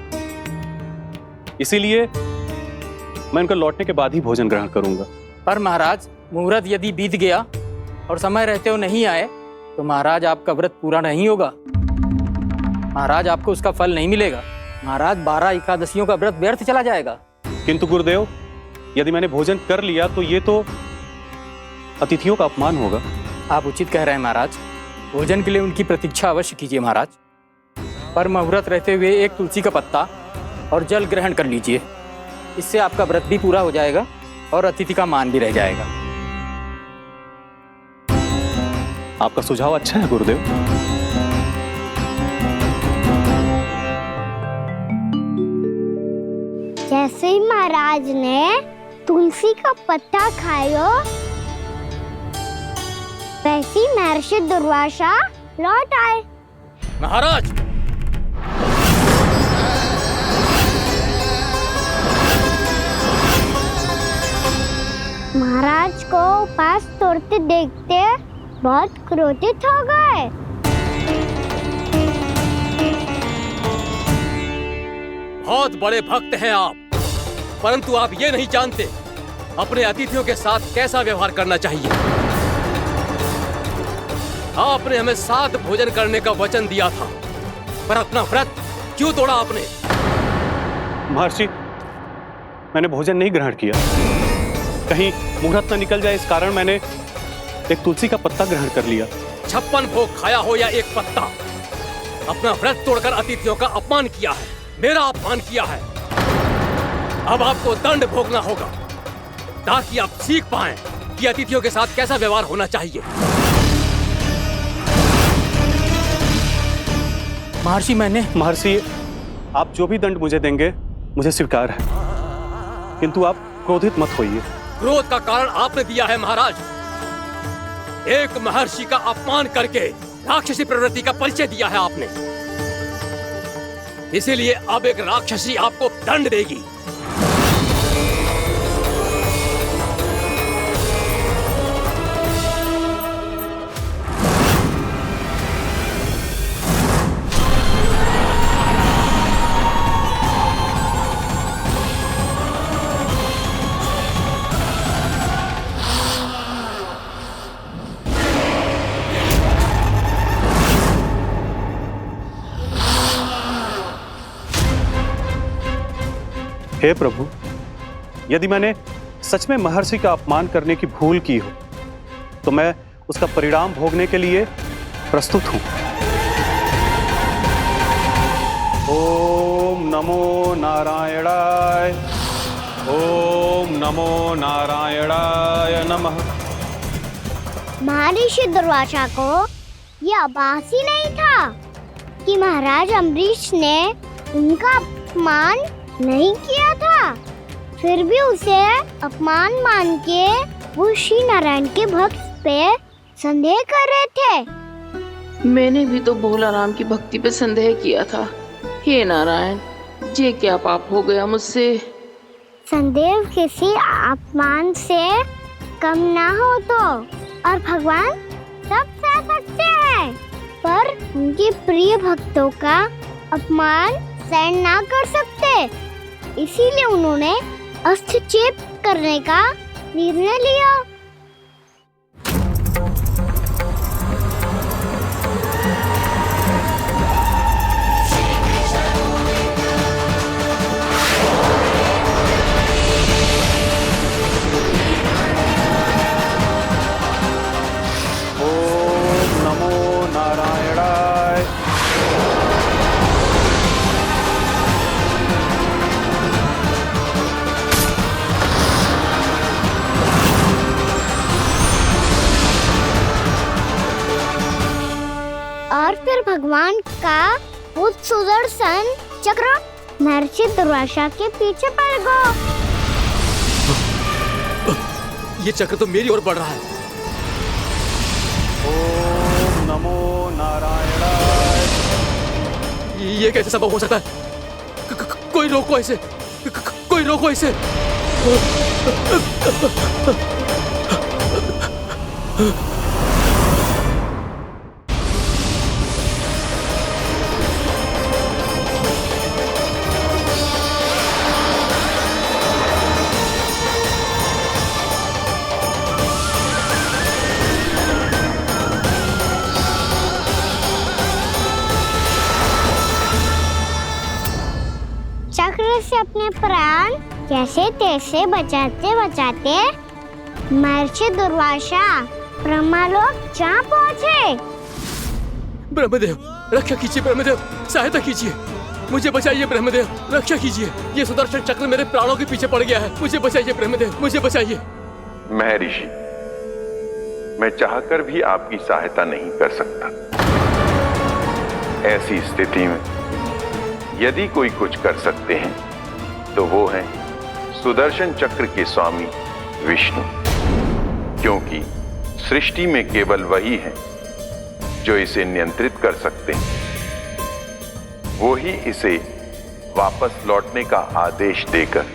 Speaker 13: इसीलिए मैं उनके लौटने के बाद ही भोजन ग्रहण करूंगा।
Speaker 15: पर महाराज, मुहूर्त यदि बीत गया और समय रहते हो नहीं आए तो महाराज आपका व्रत पूरा नहीं होगा। महाराज, आपको उसका फल नहीं मिलेगा। महाराज, 12 एकादशियों का व्रत व्यर्थ चला जाएगा।
Speaker 13: किंतु गुरुदेव, यदि मैंने भोजन कर लिया तो ये तो अतिथियों का अपमान होगा।
Speaker 15: आप उचित कह रहे हैं महाराज। भोजन के लिए उनकी प्रतीक्षा अवश्य कीजिए महाराज। पर मुहूर्त रहते हुए एक तुलसी का पत्ता और जल ग्रहण कर लीजिए। इससे आपका व्रत भी पूरा हो जाएगा और अतिथि का मान भी रह जाएगा।
Speaker 13: आपका सुझाव अच्छा है गुरुदेव।
Speaker 1: जैसे ही महाराज ने तुलसी का पत्ता खाया, वैसे ही महर्षि दुर्वासा लौट आए।
Speaker 14: महाराज,
Speaker 1: महाराज को उपास तोड़ते देखते बहुत क्रोधित हो गए।
Speaker 14: बहुत बड़े भक्त हैं आप, परंतु आप ये नहीं जानते अपने अतिथियों के साथ कैसा व्यवहार करना चाहिए। आपने हमें साथ भोजन करने का वचन दिया था, पर अपना व्रत क्यों तोड़ा आपने?
Speaker 13: महर्षि, मैंने भोजन नहीं ग्रहण किया। कहीं मुहूर्त न निकल जाए इस कारण मैंने एक तुलसी का पत्ता ग्रहण कर लिया।
Speaker 14: 56 भोग खाया हो या एक पत्ता, अपना व्रत तोड़कर अतिथियों का अपमान किया है, मेरा अपमान किया है। अब आपको दंड भोगना होगा ताकि आप सीख पाएं कि अतिथियों के साथ कैसा व्यवहार होना चाहिए।
Speaker 13: महर्षि, आप जो भी दंड मुझे देंगे मुझे स्वीकार है, किंतु आप क्रोधित मत होइए।
Speaker 14: क्रोध का कारण आपने दिया है महाराज। एक महर्षि का अपमान करके राक्षसी प्रवृत्ति का परिचय दिया है आपने। इसीलिए अब एक राक्षसी आपको दंड देगी।
Speaker 13: हे प्रभु, यदि मैंने सच में महर्षि का अपमान करने की भूल की हो तो मैं उसका परिणाम भोगने के लिए प्रस्तुत हूं। ओम नमो नारायणाय, ओम नमो नारायणाय नमः।
Speaker 1: महर्षि दुर्वासा को यह आभास ही नहीं था कि महाराज अम्बरीश ने उनका अपमान नहीं किया था। फिर भी उसे अपमान मान के वो श्री नारायण के भक्त पे संदेह कर रहे थे।
Speaker 12: मैंने भी तो भोला राम की भक्ति पे संदेह किया था। हे नारायण, ये क्या पाप हो गया मुझसे।
Speaker 1: संदेह किसी अपमान से कम ना हो तो, और भगवान सब सह सकते हैं, पर उनके प्रिय भक्तों का अपमान सहन ना कर सकते। इसीलिए उन्होंने हस्तक्षेप करने का निर्णय लिया।
Speaker 13: ओम नमो नारायणाय।
Speaker 1: और फिर भगवान का वो सुदर्शन चक्र महर्षि दुर्वासा के पीछे पड़ गया।
Speaker 14: ये चक्र तो मेरी ओर बढ़ रहा है।
Speaker 13: ओम नमो नारायणाय।
Speaker 14: ये कैसे संभव हो सकता है? कोई रोको इसे, कोई रोको इसे।
Speaker 1: चक्र से अपने प्राण कैसे तैसे बचाते बचाते महर्षि दुर्वासा ब्रह्मलोक जा पहुँचे।
Speaker 14: ब्रह्मदेव, रक्षा कीजिए। ब्रह्मदेव, सहायता कीजिए। मुझे बचाइए ब्रह्मदेव, रक्षा कीजिए। ये सुदर्शन चक्र मेरे प्राणों के पीछे पड़ गया है। मुझे बचाइए ब्रह्मदेव, मुझे बचाइए।
Speaker 8: महर्षि, मैं चाहकर भी आपकी सहायता नहीं कर सकता। ऐसी स्थिति में यदि कोई कुछ कर सकते हैं तो वो है सुदर्शन चक्र के स्वामी विष्णु, क्योंकि सृष्टि में केवल वही है जो इसे नियंत्रित कर सकते हैं। वो ही इसे वापस लौटने का आदेश देकर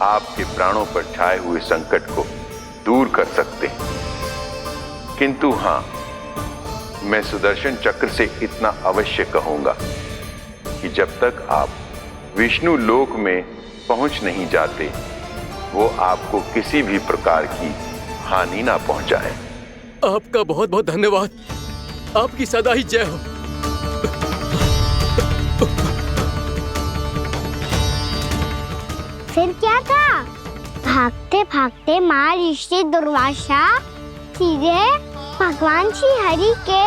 Speaker 8: आपके प्राणों पर छाए हुए संकट को दूर कर सकते हैं। किंतु हां, मैं सुदर्शन चक्र से इतना अवश्य कहूंगा कि जब तक आप विष्णु लोक में पहुंच नहीं जाते, वो आपको किसी भी प्रकार की हानि ना पहुंचाए।
Speaker 14: आपका बहुत बहुत धन्यवाद। आपकी सदा ही जय हो।
Speaker 1: फिर क्या था? भागते भागते महर्षि दुर्वासा सीधे भगवान श्री हरि के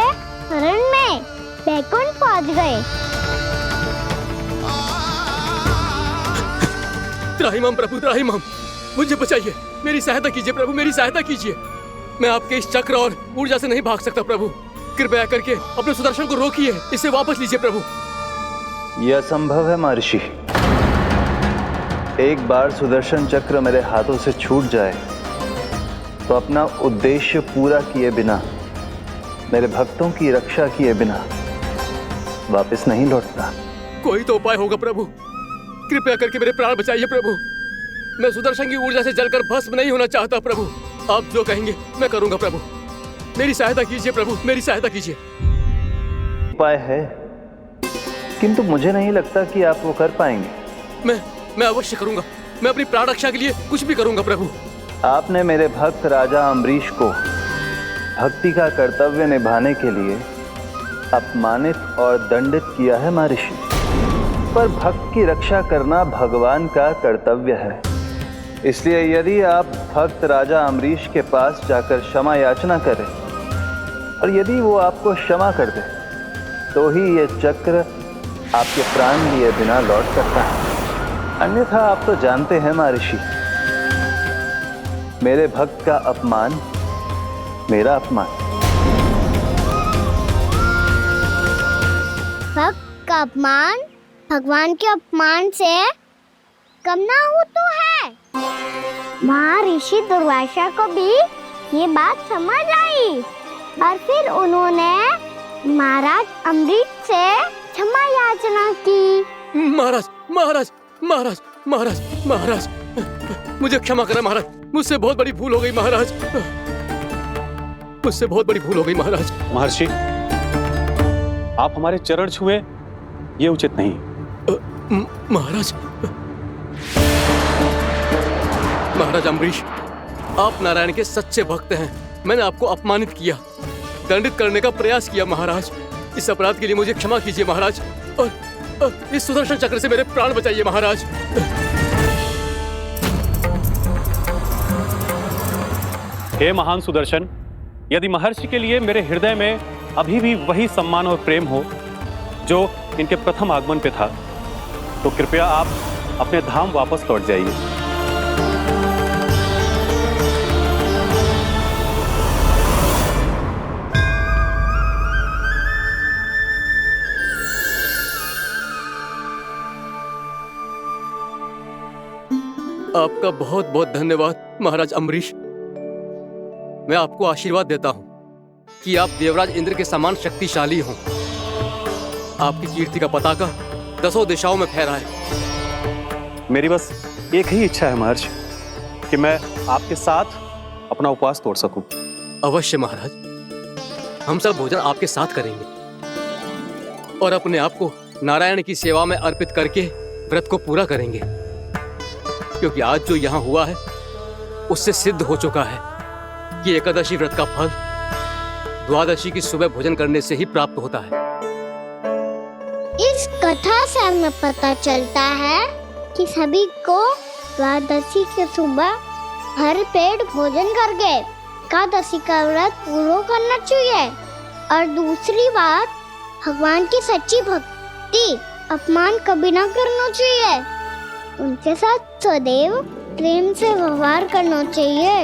Speaker 1: शरण में बैकुंठ पहुंच गए।
Speaker 14: त्राहिमाम प्रभु, त्राहिमाम, मुझे बचाइए। मेरी सहायता कीजिए प्रभु, मेरी सहायता कीजिए। मैं आपके इस चक्र और ऊर्जा से नहीं भाग सकता प्रभु। कृपया करके अपने सुदर्शन को रोकिए, इसे वापस लीजिए प्रभु।
Speaker 9: यह असंभव है महर्षि। एक बार सुदर्शन चक्र मेरे हाथों से छूट जाए तो अपना उद्देश्य पूरा किए बिना, मेरे भक्तों की रक्षा किए बिना वापस नहीं लौटता।
Speaker 14: कोई तो उपाय होगा प्रभु, कृपया करके मेरे प्राण बचाइए प्रभु। मैं सुदर्शन की ऊर्जा से जलकर भस्म नहीं होना चाहता प्रभु। आप जो कहेंगे मैं करूंगा प्रभु। मेरी सहायता कीजिए प्रभु, मेरी सहायता कीजिए।
Speaker 9: उपाय है, किंतु मुझे नहीं लगता कि आप वो कर पाएंगे।
Speaker 14: मैं अवश्य करूंगा। मैं अपनी प्राण रक्षा के लिए कुछ भी करूंगा प्रभु। आपने
Speaker 9: मेरे भक्त राजा अम्बरीश को भक्ति का कर्तव्य निभाने के लिए अपमानित और दंडित किया है महर्षि, पर भक्त की रक्षा करना भगवान का कर्तव्य है। इसलिए यदि आप भक्त राजा अम्बरीश के पास जाकर क्षमा याचना करें और यदि वो आपको क्षमा कर दे तो ही ये चक्र आपके प्राण लिए बिना लौट सकता है। अन्यथा आप तो जानते हैं महर्षि, मेरे भक्त का अपमान मेरा अपमान।
Speaker 1: भक्त का अपमान भगवान के अपमान से कम ना हो तो है। महर्षि दुर्वासा को भी ये बात समझ आई और फिर उन्होंने महाराज अम्बरीश से क्षमा याचना की।
Speaker 14: महाराज महाराज महाराज महाराज महाराज मुझे क्षमा करें महाराज, मुझसे बहुत बड़ी भूल हो गई महाराज, मुझसे बहुत बड़ी भूल हो गई महाराज।
Speaker 13: महर्षि, आप हमारे चरण छुए ये उचित नहीं।
Speaker 14: महाराज महाराज अम्बरीश, आप नारायण के सच्चे भक्त हैं। मैंने आपको अपमानित किया, दंडित करने का प्रयास किया महाराज। इस अपराध के लिए मुझे क्षमा कीजिए महाराज, और इस सुदर्शन चक्र से मेरे प्राण बचाइए महाराज।
Speaker 13: हे महान सुदर्शन, यदि महर्षि के लिए मेरे हृदय में अभी भी वही सम्मान और प्रेम हो जो इनके प्रथम आगमन पे था, तो कृपया आप अपने धाम वापस लौट जाइए।
Speaker 14: आपका बहुत बहुत धन्यवाद महाराज अम्बरीश। मैं आपको आशीर्वाद देता हूं कि आप देवराज इंद्र के समान शक्तिशाली हों। आपकी कीर्ति का पताका 10 दिशाओं में फहराए।
Speaker 13: मेरी बस एक ही इच्छा है महर्षि, कि मैं आपके साथ अपना उपवास तोड़ सकूं।
Speaker 14: अवश्य महाराज, हम सब भोजन आपके साथ करेंगे और अपने आप को नारायण की सेवा में अर्पित करके व्रत को पूरा करेंगे, क्योंकि आज जो यहाँ हुआ है उससे सिद्ध हो चुका है कि एकादशी व्रत का फल द्वादशी की सुबह भोजन करने से ही प्राप्त होता है।
Speaker 1: इस कथा से हमें पता चलता है कि सभी को द्वादशी के सुबह भर पेट भोजन करके एकादशी का व्रत पूरा करना चाहिए। और दूसरी बात, भगवान की सच्ची भक्ति अपमान कभी ना करना चाहिए। उनके साथ सदैव प्रेम से व्यवहार करना चाहिए।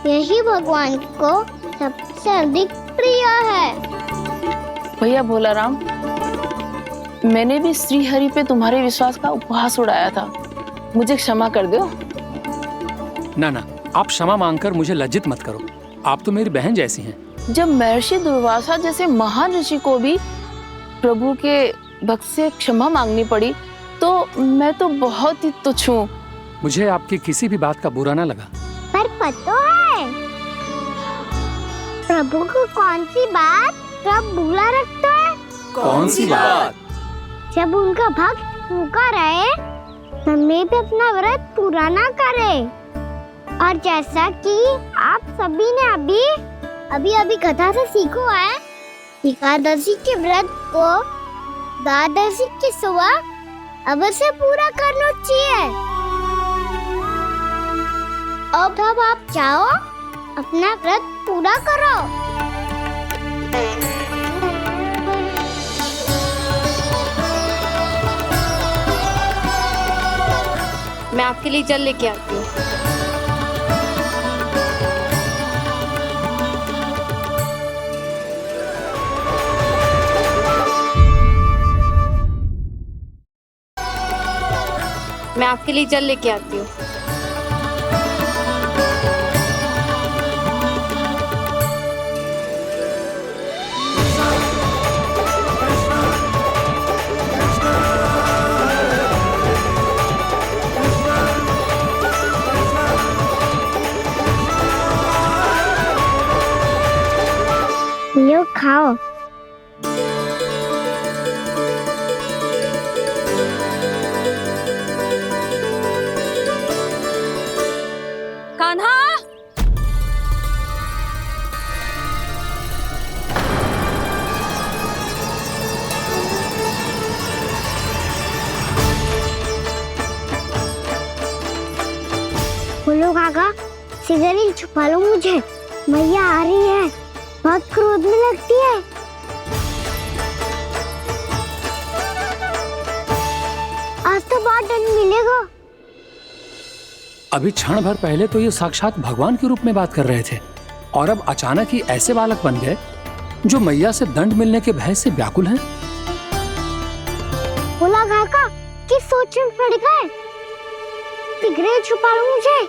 Speaker 1: यही भगवान को सबसे अधिक प्रिय है।
Speaker 12: भैया भोलाराम, मैंने भी श्री हरि पे तुम्हारे विश्वास का उपहास उड़ाया था, मुझे क्षमा कर दो।
Speaker 3: ना ना, आप क्षमा मांगकर मुझे लज्जित मत करो। आप तो मेरी बहन जैसी हैं।
Speaker 12: जब महर्षि दुर्वासा जैसे महान ऋषि को भी प्रभु के भक्त से क्षमा मांगनी पड़ी, तो मैं तो बहुत ही तुच्छ हूँ।
Speaker 3: मुझे आपकी किसी भी बात का बुरा ना लगा।
Speaker 1: पर पता है प्रभु को कौन सी बात कब बुरा रखता है?
Speaker 14: कौन सी बात?
Speaker 1: जब उनका भक्त भूखा रहे, हमें भी अपना व्रत पूरा ना करे। और जैसा कि आप सभी ने अभी कथा से सीखो है, एकादशी के व्रत को द्वादशी की सुबह अवश्य पूरा करना चाहिए। अब आप जाओ, अपना व्रत पूरा करो।
Speaker 2: मैं आपके लिए जल लेके आती हूँ। मैं आपके लिए जल लेके आती हूँ।
Speaker 1: लो खाओ।
Speaker 2: कान्हा,
Speaker 1: बोलो काका, सिगरेट छुपा लो मुझे, मैया आ रही है, बहुत क्रोध में लगती है। आज तो बहुत दंड मिलेगा।
Speaker 3: अभी क्षण भर पहले तो ये साक्षात भगवान के रूप में बात कर रहे थे और अब अचानक ही ऐसे बालक बन गए जो मैया से दंड मिलने के भय से व्याकुल हैं।
Speaker 1: बोला काका, किस सोच में पड़ गए? सिगरेट छुपा लो मुझे।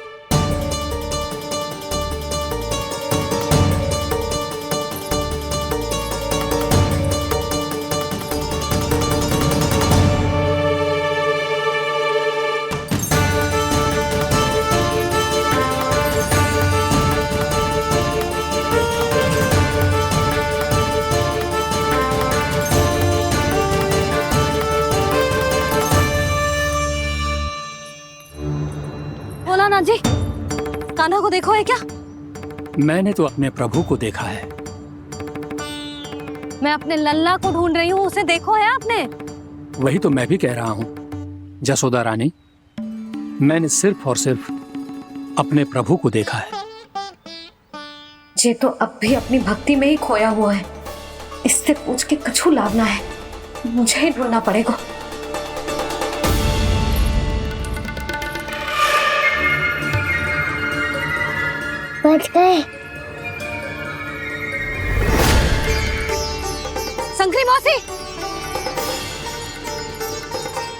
Speaker 2: भोलानाथ जी, कान्हा को देखो है क्या?
Speaker 3: मैंने तो अपने प्रभु को देखा है।
Speaker 2: मैं अपने लल्ला को ढूंढ रही हूँ, उसे देखो है आपने?
Speaker 3: वही तो मैं भी कह रहा हूँ जसोदा रानी, मैंने सिर्फ और सिर्फ अपने प्रभु को देखा है।
Speaker 2: ये तो अब भी अपनी भक्ति में ही खोया हुआ है, इससे पूछ के कछु लाभ ना है, मुझे ही ढूंढना पड़ेगा।
Speaker 1: बच गए।
Speaker 2: शंकरी मौसी,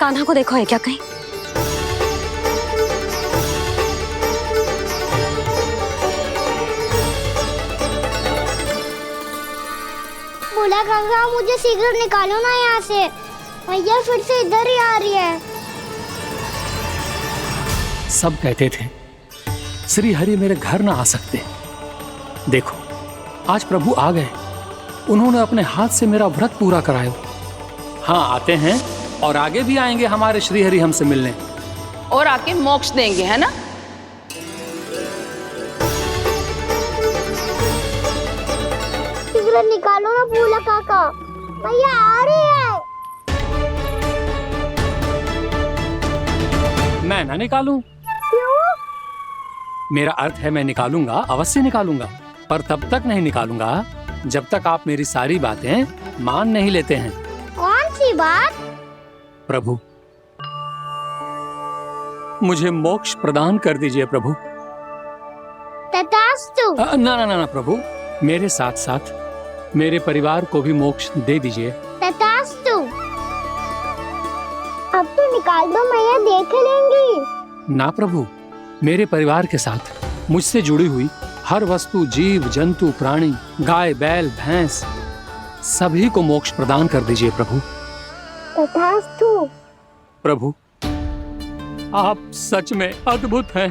Speaker 2: कान्हा को देखो है क्या कहीं?
Speaker 1: बोला काका, मुझे सिगरेट निकालो ना यहाँ से, मैया फिर से इधर ही आ रही है।
Speaker 3: सब कहते थे श्री हरि मेरे घर ना आ सकते। देखो आज प्रभु आ गए, उन्होंने अपने हाथ से मेरा व्रत पूरा कराया। हाँ, आते हैं और आगे भी आएंगे हमारे श्री हरि हमसे मिलने
Speaker 12: और आके मोक्ष देंगे, है ना?
Speaker 1: सिगरेट निकालो ना बोला काका, मैया आ रही है।
Speaker 3: मैं ना निकालूं?
Speaker 1: क्यों?
Speaker 3: मेरा अर्थ है मैं निकालूंगा, अवश्य निकालूंगा, पर तब तक नहीं निकालूंगा जब तक आप मेरी सारी बातें मान नहीं लेते हैं।
Speaker 1: कौन सी बात?
Speaker 3: प्रभु, मुझे मोक्ष प्रदान कर दीजिए प्रभु।
Speaker 1: तथास्तु।
Speaker 3: ना ना ना प्रभु, मेरे साथ साथ मेरे परिवार को भी मोक्ष दे दीजिए।
Speaker 1: तथास्तु। अब तो निकाल दो, मैया देख लेंगी।
Speaker 3: ना प्रभु, मेरे परिवार के साथ मुझसे जुड़ी हुई हर वस्तु, जीव जंतु, प्राणी, गाय बैल भैंस, सभी को मोक्ष प्रदान कर दीजिए प्रभु।
Speaker 1: तथास्तु।
Speaker 3: प्रभु, आप सच में अद्भुत हैं।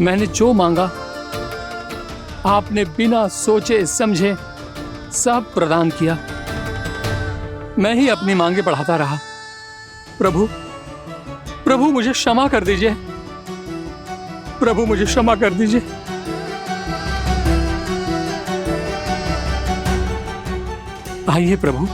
Speaker 3: मैंने जो मांगा आपने बिना सोचे समझे सब प्रदान किया। मैं ही अपनी मांगे बढ़ाता रहा। प्रभु, प्रभु मुझे क्षमा कर दीजिए। प्रभु मुझे क्षमा कर दीजिए। आइए प्रभु।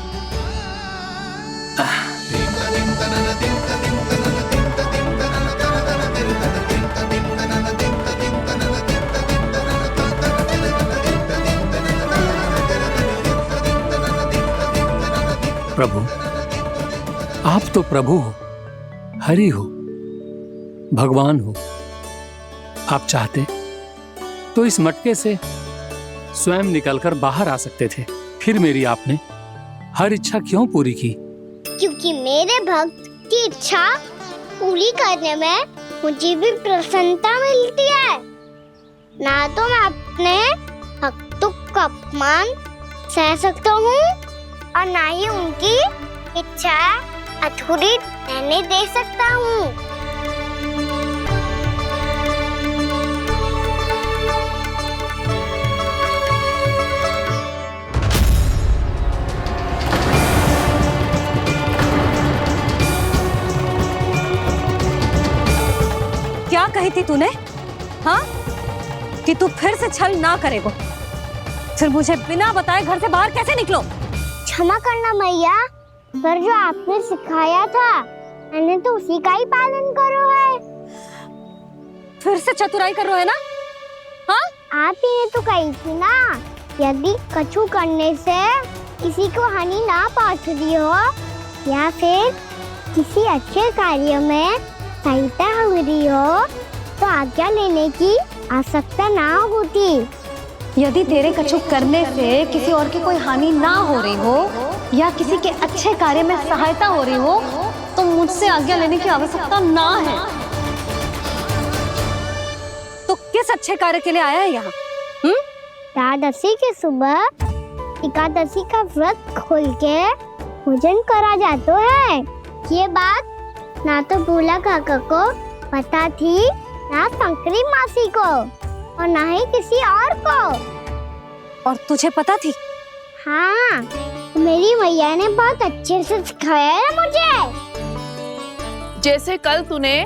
Speaker 3: प्रभु, आप तो प्रभु हो, हरि हो, भगवान हो। आप चाहते तो इस मटके से स्वयं निकलकर बाहर आ सकते थे, फिर मेरी आपने हर इच्छा क्यों पूरी की?
Speaker 1: क्योंकि मेरे भक्त की इच्छा पूरी करने में मुझे भी प्रसन्नता मिलती है। ना तो मैं अपने भक्तों का अपमान सह सकता हूँ और ना ही उनकी इच्छा अधूरी रहने दे सकता हूँ।
Speaker 2: तूने? हाँ, कि तू फिर से छल ना करेगा? फिर मुझे बिना बताए घर से बाहर कैसे निकलो?
Speaker 1: क्षमा करना मैया, पर जो आपने सिखाया था मैंने तो उसी का ही पालन करो है।
Speaker 2: फिर से चतुराई कर रहे हो है ना? हाँ?
Speaker 1: आप ही ने तो कही थी ना, यदि कछु करने से किसी को हानि ना पहुंचती हो या फिर किसी अच्छे कार्य में सहायता हो रही हो तो आज्ञा लेने की आवश्यकता ना होती।
Speaker 2: यदि तेरे कछु करने से किसी और की कोई हानि ना हो रही हो या किसी के अच्छे कार्य में सहायता हो रही हो तो मुझसे आज्ञा लेने की आवश्यकता ना है। तो किस अच्छे कार्य के लिए आया है यहाँ?
Speaker 1: एकादशी के सुबह एकादशी का व्रत खोल के भोजन करा जाता है। ये बात ना तो भोला काका को पता थी, ना शंकरी मासी को और ना ही किसी और को।
Speaker 2: और तुझे पता थी?
Speaker 1: हाँ, मेरी मैया ने बहुत अच्छे से सिखाया है मुझे।
Speaker 12: जैसे कल तूने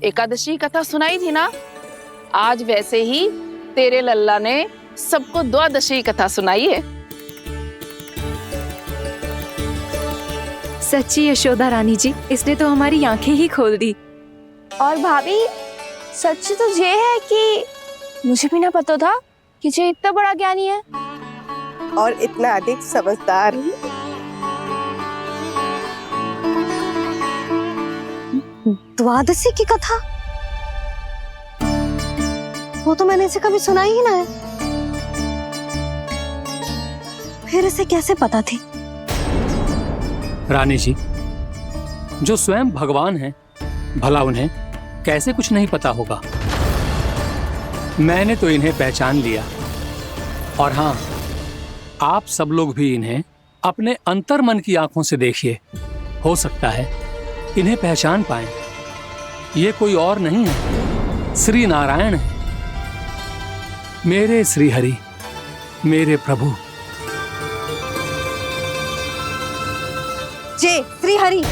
Speaker 12: एकादशी कथा सुनाई थी ना, आज वैसे ही तेरे लल्ला ने सबको द्वादशी कथा सुनाई है।
Speaker 10: सच्ची यशोदा रानी जी, इसने तो हमारी आंखें ही खोल दी।
Speaker 16: और भाभी, सच तो ये है कि मुझे भी ना पता था कि ये इतना बड़ा ज्ञानी है
Speaker 17: और इतना अधिक समझदार।
Speaker 2: द्वादशी की कथा? वो तो मैंने इसे कभी सुना ही ना है। फिर इसे कैसे पता थी?
Speaker 3: रानी जी, जो स्वयं भगवान हैं, भला उन्हें कैसे कुछ नहीं पता होगा। मैंने तो इन्हें पहचान लिया। और हाँ, आप सब लोग भी इन्हें अपने अंतर्मन की आंखों से देखिए, हो सकता है इन्हें पहचान पाएं। ये कोई और नहीं है, श्री नारायण है, मेरे श्री हरि, मेरे प्रभु।
Speaker 2: जय श्री हरि।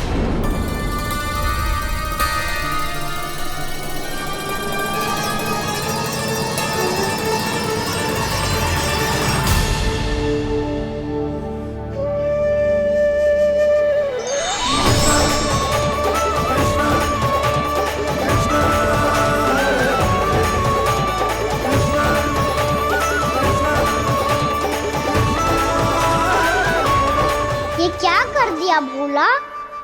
Speaker 1: ये क्या कर दिया भोला?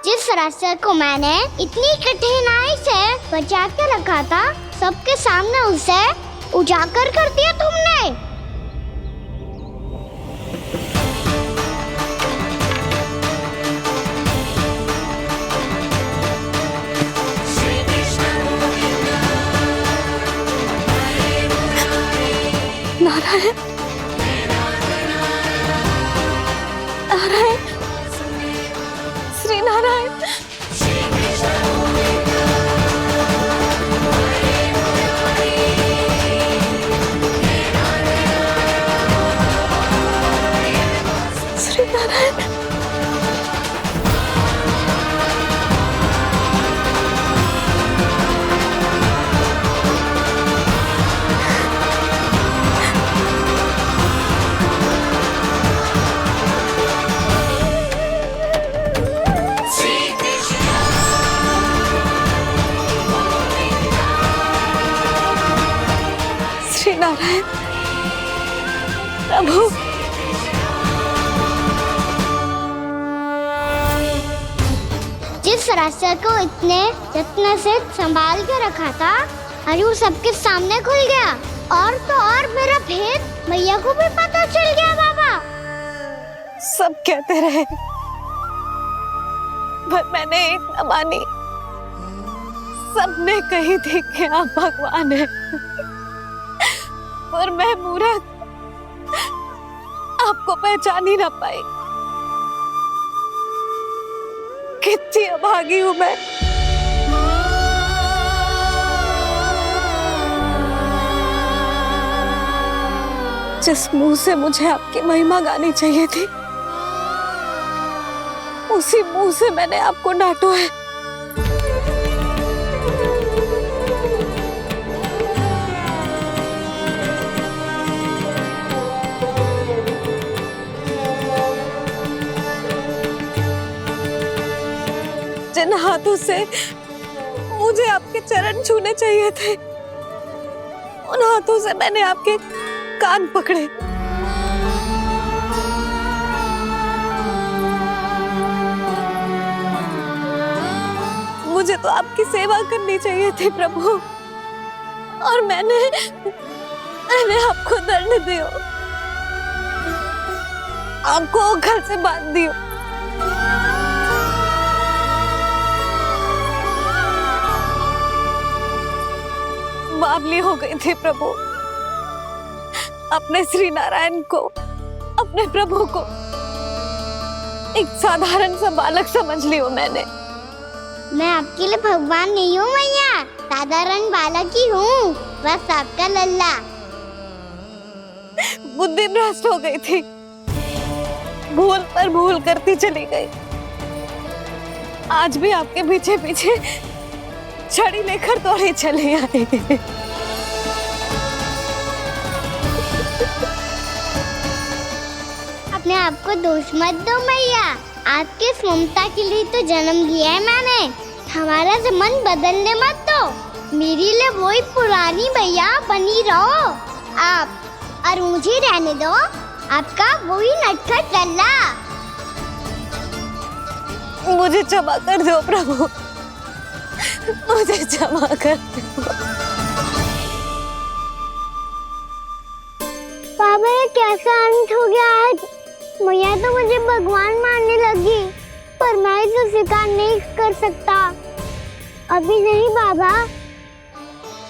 Speaker 1: जिस रास्ते को मैंने इतनी कठिनाई से बचा के रखा था, सबके सामने उसे उजागर कर दिया तुमने।
Speaker 2: नारायण, नारायण, श्री नारायण। श्री नारायण। श्री नारायण, प्रभु।
Speaker 1: जिस रास्ते को इतने जत्न से संभाल के रखा था, आज वो सबके सामने खुल गया। और तो और मेरा भेद मैया को भी पता चल गया। बाबा
Speaker 2: सब कहते रहे, पर मैंने एक न मानी। सबने कही थी कि आप भगवान हैं, पर मैं मूर्ख आपको पहचान ही ना पाई। कितनी अभागी हूं मैं। जिस मुंह से मुझे आपकी महिमा गानी चाहिए थी, उसी मुंह से मैंने आपको डांटा है।
Speaker 16: उन हाथों से मुझे आपके चरण छूने चाहिए थे। उन हाथों से मैंने आपके कान पकड़े। मुझे तो आपकी सेवा करनी चाहिए थी प्रभु, और मैंने आपको दंड दियो, आपको घर से बांध दियो। बावली हो गई थी प्रभु। अपने श्री नारायण को, अपने प्रभु को एक साधारण सा बालक समझ लियो मैंने।
Speaker 1: मैं आपके लिए भगवान नहीं हूँ मैया, साधारण बालक ही हूँ, बस आपका लल्ला।
Speaker 16: बुद्धि भ्रष्ट हो गई थी, भूल पर भूल करती चली गई। आज भी आपके पीछे पीछे छड़ी लेकर दौड़े चले आए।
Speaker 1: अपने आप को दोष मत दो मैया, आपके ममता के लिए तो जन्म लिया है मैंने। हमारा मन बदलने मत दो, मेरे लिए वही पुरानी भैया बनी रहो आप, और मुझे रहने दो आपका वही नटखट लल्ला।
Speaker 16: मुझे क्षमा कर दो प्रभु, मुझे क्षमा कर दो।
Speaker 1: बाबा ये कैसा अंत हो गया आज? मैया तो मुझे भगवान मानने लगी, पर मैं इसे स्वीकार नहीं कर सकता। अभी नहीं बाबा,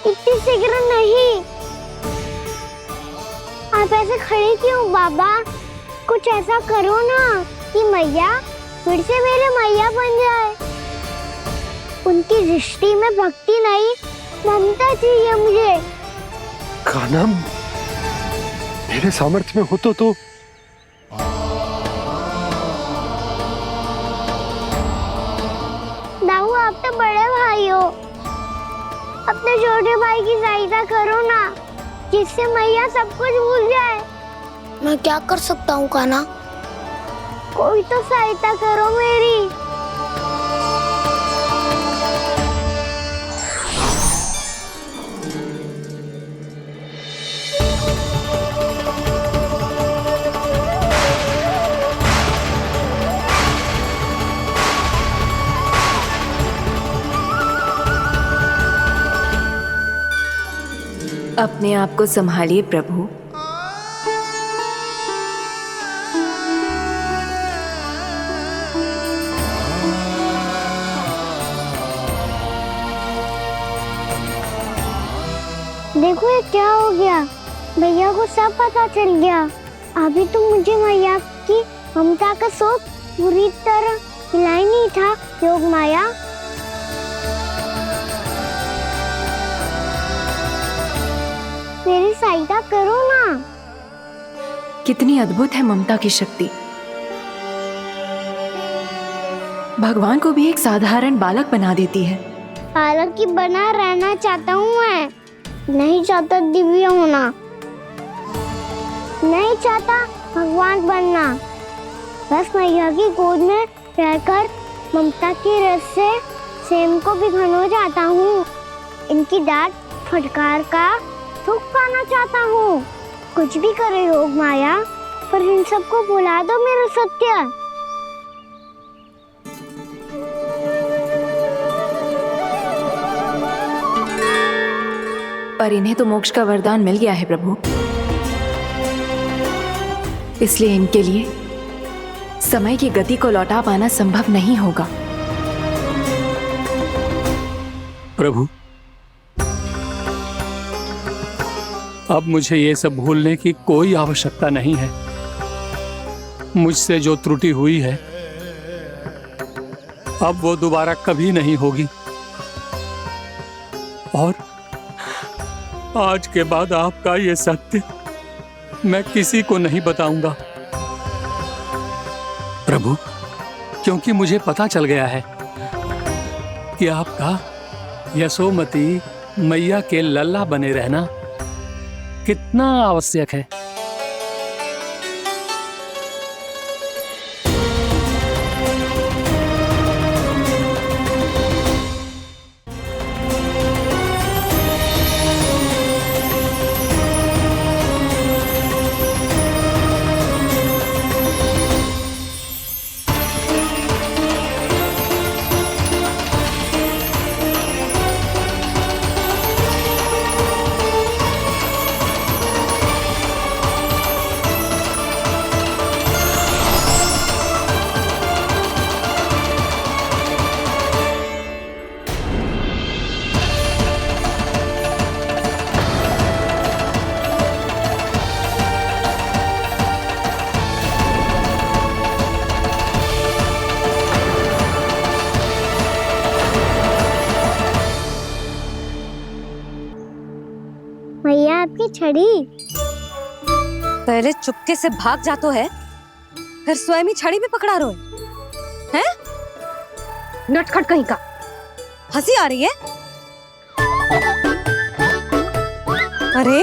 Speaker 1: इतनी शीघ्र नहीं। आप ऐसे खड़े क्यों बाबा? कुछ ऐसा करो ना कि मैया फिर से मेरे मैया बन जाए। उनकी दृष्टि में भक्ति नहीं, ममता चाहिए मुझे।
Speaker 11: कान्हा, मेरे सामर्थ्य में हो तो
Speaker 1: दाऊ, आप तो बड़े भाई हो, अपने छोटे भाई की सहायता करो ना, जिससे मैया सब कुछ भूल जाए। मैं क्या कर सकता हूँ कान्हा? कोई तो सहायता करो मेरी।
Speaker 10: अपने आप को संभालिए प्रभु।
Speaker 1: देखो ये क्या हो गया, भैया को सब पता चल गया। अभी तो मुझे मैया की ममता का शौक पूरी तरह मिला ही नहीं था। योग माया, मेरी सहायता करो ना।
Speaker 10: कितनी अद्भुत है ममता की शक्ति। भगवान को भी एक साधारण बालक बना देती है।
Speaker 1: बालक की बना रहना चाहता हूँ मैं, नहीं चाहता दिव्य होना, नहीं चाहता भगवान बनना। बस मैया की गोद में रहकर ममता की रस से सेम को भिगोना चाहता हूँ। इनकी डांट फटकार का सुख पाना चाहता हूँ। कुछ भी करे योग माया, पर इन सबको भुला दो मेरा सत्य।
Speaker 10: पर इन्हें तो मोक्ष का वरदान मिल गया है प्रभु, इसलिए इनके लिए समय की गति को लौटा पाना संभव नहीं होगा।
Speaker 3: प्रभु, अब मुझे ये सब भूलने की कोई आवश्यकता नहीं है। मुझसे जो त्रुटि हुई है अब वो दोबारा कभी नहीं होगी, और आज के बाद आपका ये सत्य मैं किसी को नहीं बताऊंगा प्रभु, क्योंकि मुझे पता चल गया है कि आपका यशोमती मैया के लल्ला बने रहना कितना आवश्यक है।
Speaker 1: छड़ी।
Speaker 2: पहले चुपके से भाग जातो है, फिर स्वयं ही छड़ी भी पकड़ा रो है? नटखट कहीं का। हंसी आ रही है? अरे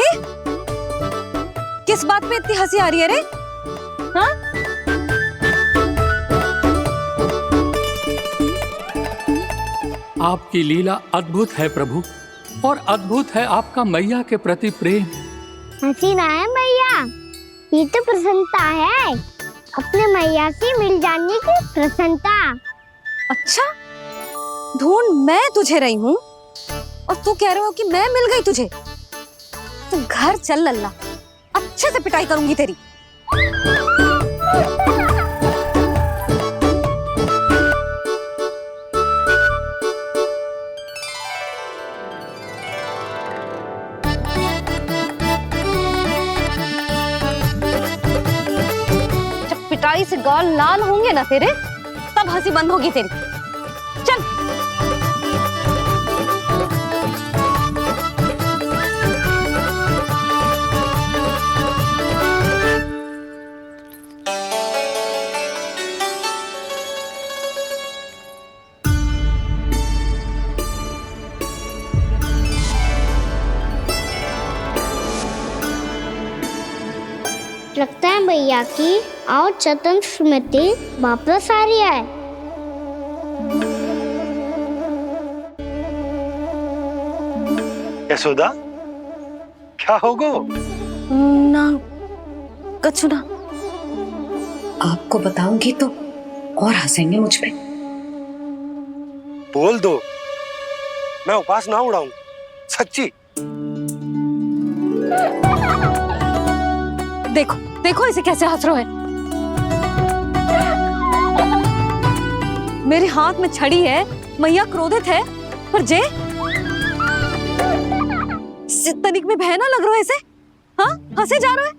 Speaker 2: किस बात पे इतनी हंसी आ रही है रे? हाँ?
Speaker 3: आपकी लीला अद्भुत है प्रभु, और अद्भुत है आपका मैया के प्रति प्रेम।
Speaker 1: हंसी ना है मैया, ये तो प्रसन्नता है, अपने मैया से मिल जाने की प्रसन्नता।
Speaker 2: अच्छा, ढूंढ मैं तुझे रही हूँ और तू कह रहे हो कि मैं मिल गई तुझे। तू घर चल लल्ला, अच्छे से पिटाई करूंगी तेरी। जब पिटाई से गाल लाल होंगे ना तेरे, तब हंसी बंद होगी तेरी। चल।
Speaker 1: लगता है भैया की और चतन स्मृति वापस आ रही है।
Speaker 11: यशोदा, क्या होगो?
Speaker 2: ना कछु ना।
Speaker 18: आपको बताऊंगी तो और हंसेंगे मुझ पे।
Speaker 11: बोल दो, मैं उपास ना उड़ाऊं, सच्ची।
Speaker 2: देखो देखो इसे कैसे हंस रहा है। मेरे हाथ में छड़ी है, मैया क्रोधित है, पर जे तनिक में भय ना लग रहा है इसे? हाँ, हंसे जा रहा है।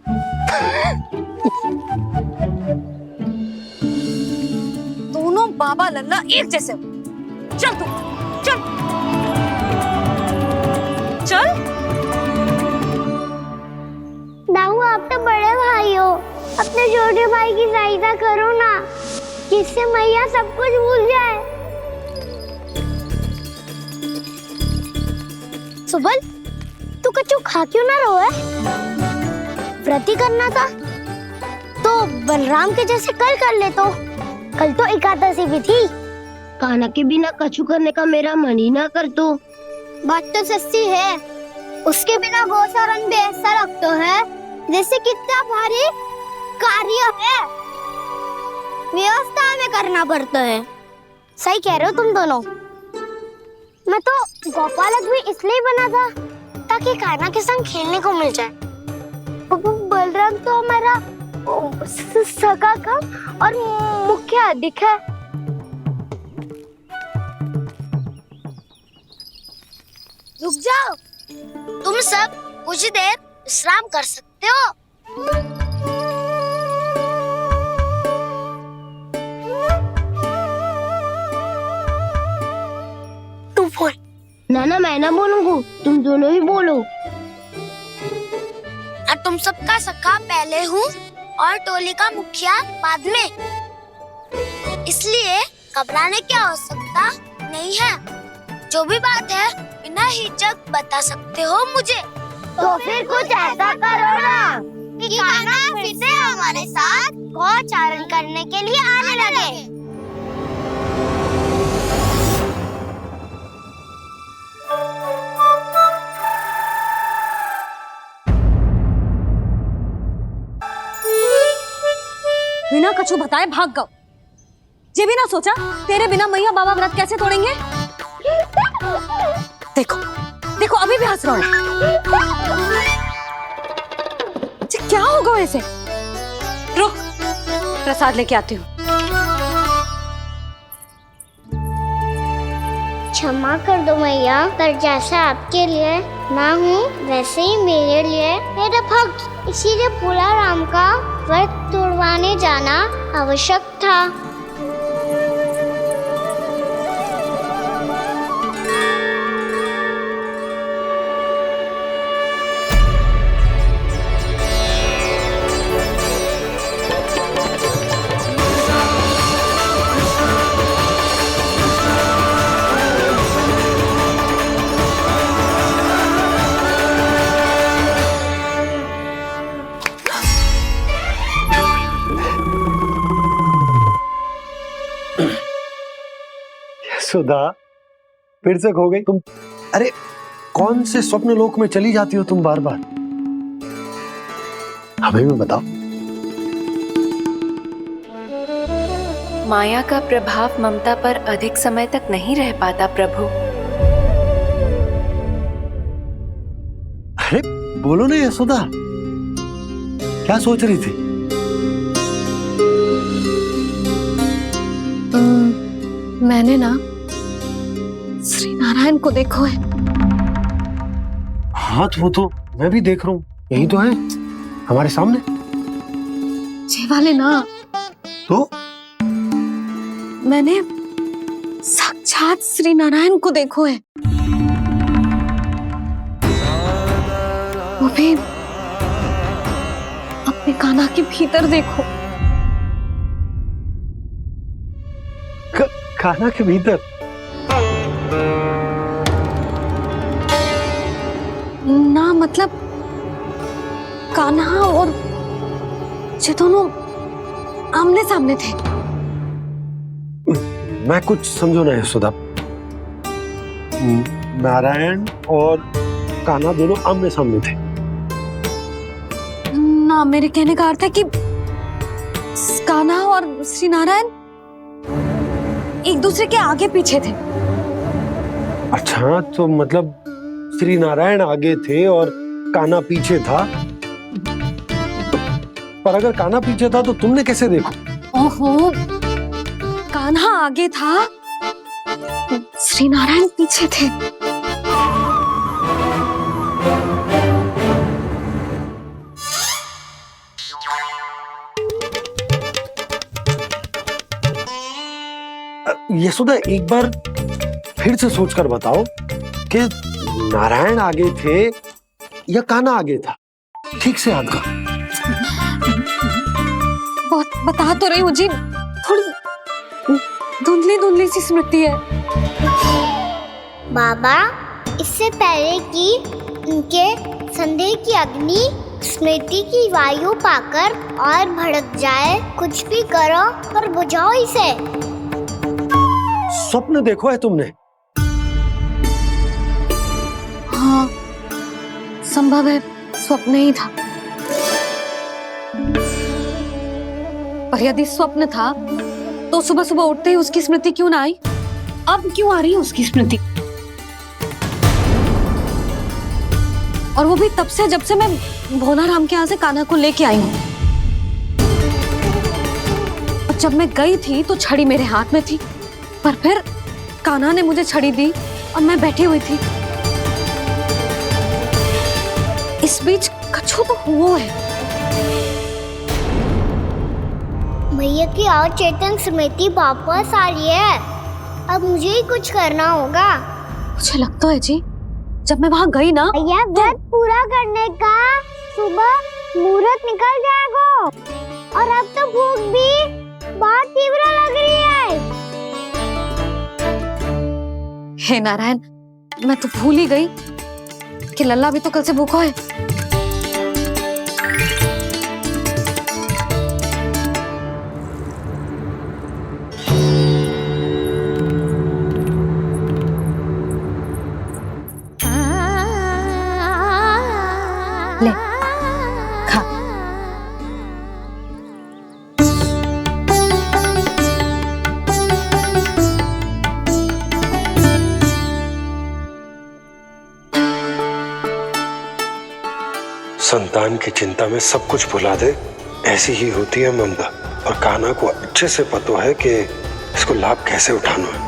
Speaker 2: दोनों बाबा लल्ला एक जैसे हो। चल तू, चल चल।
Speaker 1: दाऊ, आप तो बड़े भाई हो, अपने छोटे भाई की सहायता करो ना, जिससे मैया सब कुछ भूल जाए। सुबल, तू कछु खा क्यों ना रहो है? व्रत ही करना था तो बलराम के जैसे कल कर ले तो। कल तो एकादशी भी थी।
Speaker 19: कान्हा के बिना कछु करने का मेरा मन ही ना कर तो।
Speaker 1: बात तो सच्ची है, उसके बिना गोचारण भी ऐसा लगता है जैसे कितना भारी कार्य है, व्यवस्था में करना पड़ता है। सही कह रहे हो तुम दोनों। मैं तो गोपालक भी इसलिए बना था ताकि कान्हा के संग खेलने को मिल जाए। बलराम तो हमारा सगा कम और मुख्य अधिक है। रुक जाओ, तुम सब कुछ देर विश्राम कर सकते हो। तू बोल।
Speaker 19: ना मैं ना बोलूंगा, तुम दोनों ही बोलो।
Speaker 1: और तुम सबका सखा पहले हूँ और टोली का मुखिया बाद में, इसलिए घबराने की आवश्यकता नहीं है। जो भी बात है बिना हिचक बता सकते हो मुझे। तो फिर कुछ ऐसा करो ना कि कान्हा फिर से हमारे साथ गोचारण करने के लिए आने लगे।
Speaker 2: बिना कछु बताए भाग गओ। ये भी ना सोचा तेरे बिना मैया बाबा व्रत कैसे तोड़ेंगे? देखो देखो अभी भी हंस रहा है। क्या होगा ऐसे? रुक, प्रसाद लेके आती हूँ।
Speaker 1: क्षमा कर दो मैया, पर जैसा आपके लिए माँ हूँ वैसे ही मेरे लिए मेरा भक्त, इसीलिए पूरा राम का व्रत तोड़वाने जाना आवश्यक था।
Speaker 11: सुधा, फिर से खो गई तुम। अरे कौन से स्वप्न लोक में चली जाती हो तुम बार बार? हमें भी बताओ।
Speaker 10: माया का प्रभाव ममता पर अधिक समय तक नहीं रह पाता प्रभु।
Speaker 11: अरे बोलो ना यशोदा, क्या सोच रही थी?
Speaker 2: मैंने ना श्री नारायण को देखो है।
Speaker 11: हाँ वो तो मैं भी देख रहा हूँ, यही तो है हमारे सामने।
Speaker 2: ये वाले ना,
Speaker 11: तो
Speaker 2: मैंने साक्षात श्री नारायण को देखो है, वो भी अपने कान्हा के भीतर देखो।
Speaker 11: कान्हा के भीतर?
Speaker 2: ना मतलब कान्हा और ये दोनों आमने सामने थे।
Speaker 11: मैं कुछ समझो ना यशोदा। नारायण और कान्हा दोनों आमने सामने थे?
Speaker 2: ना, मेरे कहने का अर्थ है कि कान्हा और श्री नारायण एक दूसरे के आगे पीछे थे।
Speaker 11: अच्छा, तो मतलब श्री नारायण आगे थे और कान्हा पीछे था। पर अगर कान्हा पीछे था तो तुमने कैसे देखा?
Speaker 2: ओहो, कान्हा आगे था, श्री नारायण पीछे थे।
Speaker 11: यशोदा, एक बार फिर से सोचकर बताओ कि नारायण आगे थे या कान्हा आगे था? ठीक से याद कर।
Speaker 2: बहुत बता तो रही हूँ जी, थोड़ी धुंधली धुंधली सी स्मृति है।
Speaker 1: बाबा, इससे पहले कि उनके संदेह की अग्नि स्मृति की वायु पाकर और भड़क जाए, कुछ भी करो पर बुझाओ इसे।
Speaker 11: स्वप्न देखो है तुमने?
Speaker 2: हाँ, संभव है स्वप्न ही था। पर यदि स्वप्न था तो सुबह सुबह उठते ही उसकी स्मृति क्यों ना आई? अब क्यों आ रही है उसकी स्मृति? और वो भी तब से जब से मैं भोलाराम के यहाँ से कान्हा को लेके आई हूँ। और जब मैं गई थी तो छड़ी मेरे हाथ में थी, पर फिर कान्हा ने मुझे छड़ी दी और मैं बैठी हुई थी। इस बीच कछु तो हुआ है।
Speaker 1: भैया की अचेतन स्मृति वापस आ रही है। अब मुझे ही कुछ करना होगा।
Speaker 2: मुझे लगता है जी, जब मैं वहाँ गई ना,
Speaker 1: भैया व्रत पूरा करने का सुबह मुहूर्त निकल जाएगा और अब तो भूख भी बहुत तीव्र लग रही है।
Speaker 2: हे नारायण, मैं तो भूल ही गई कि लल्ला भी तो कल से भूखा है। ले खा।
Speaker 11: संतान की चिंता में सब कुछ भुला दे, ऐसी ही होती है ममता। और कान्हा को अच्छे से पता है कि इसको लाभ कैसे उठाना है।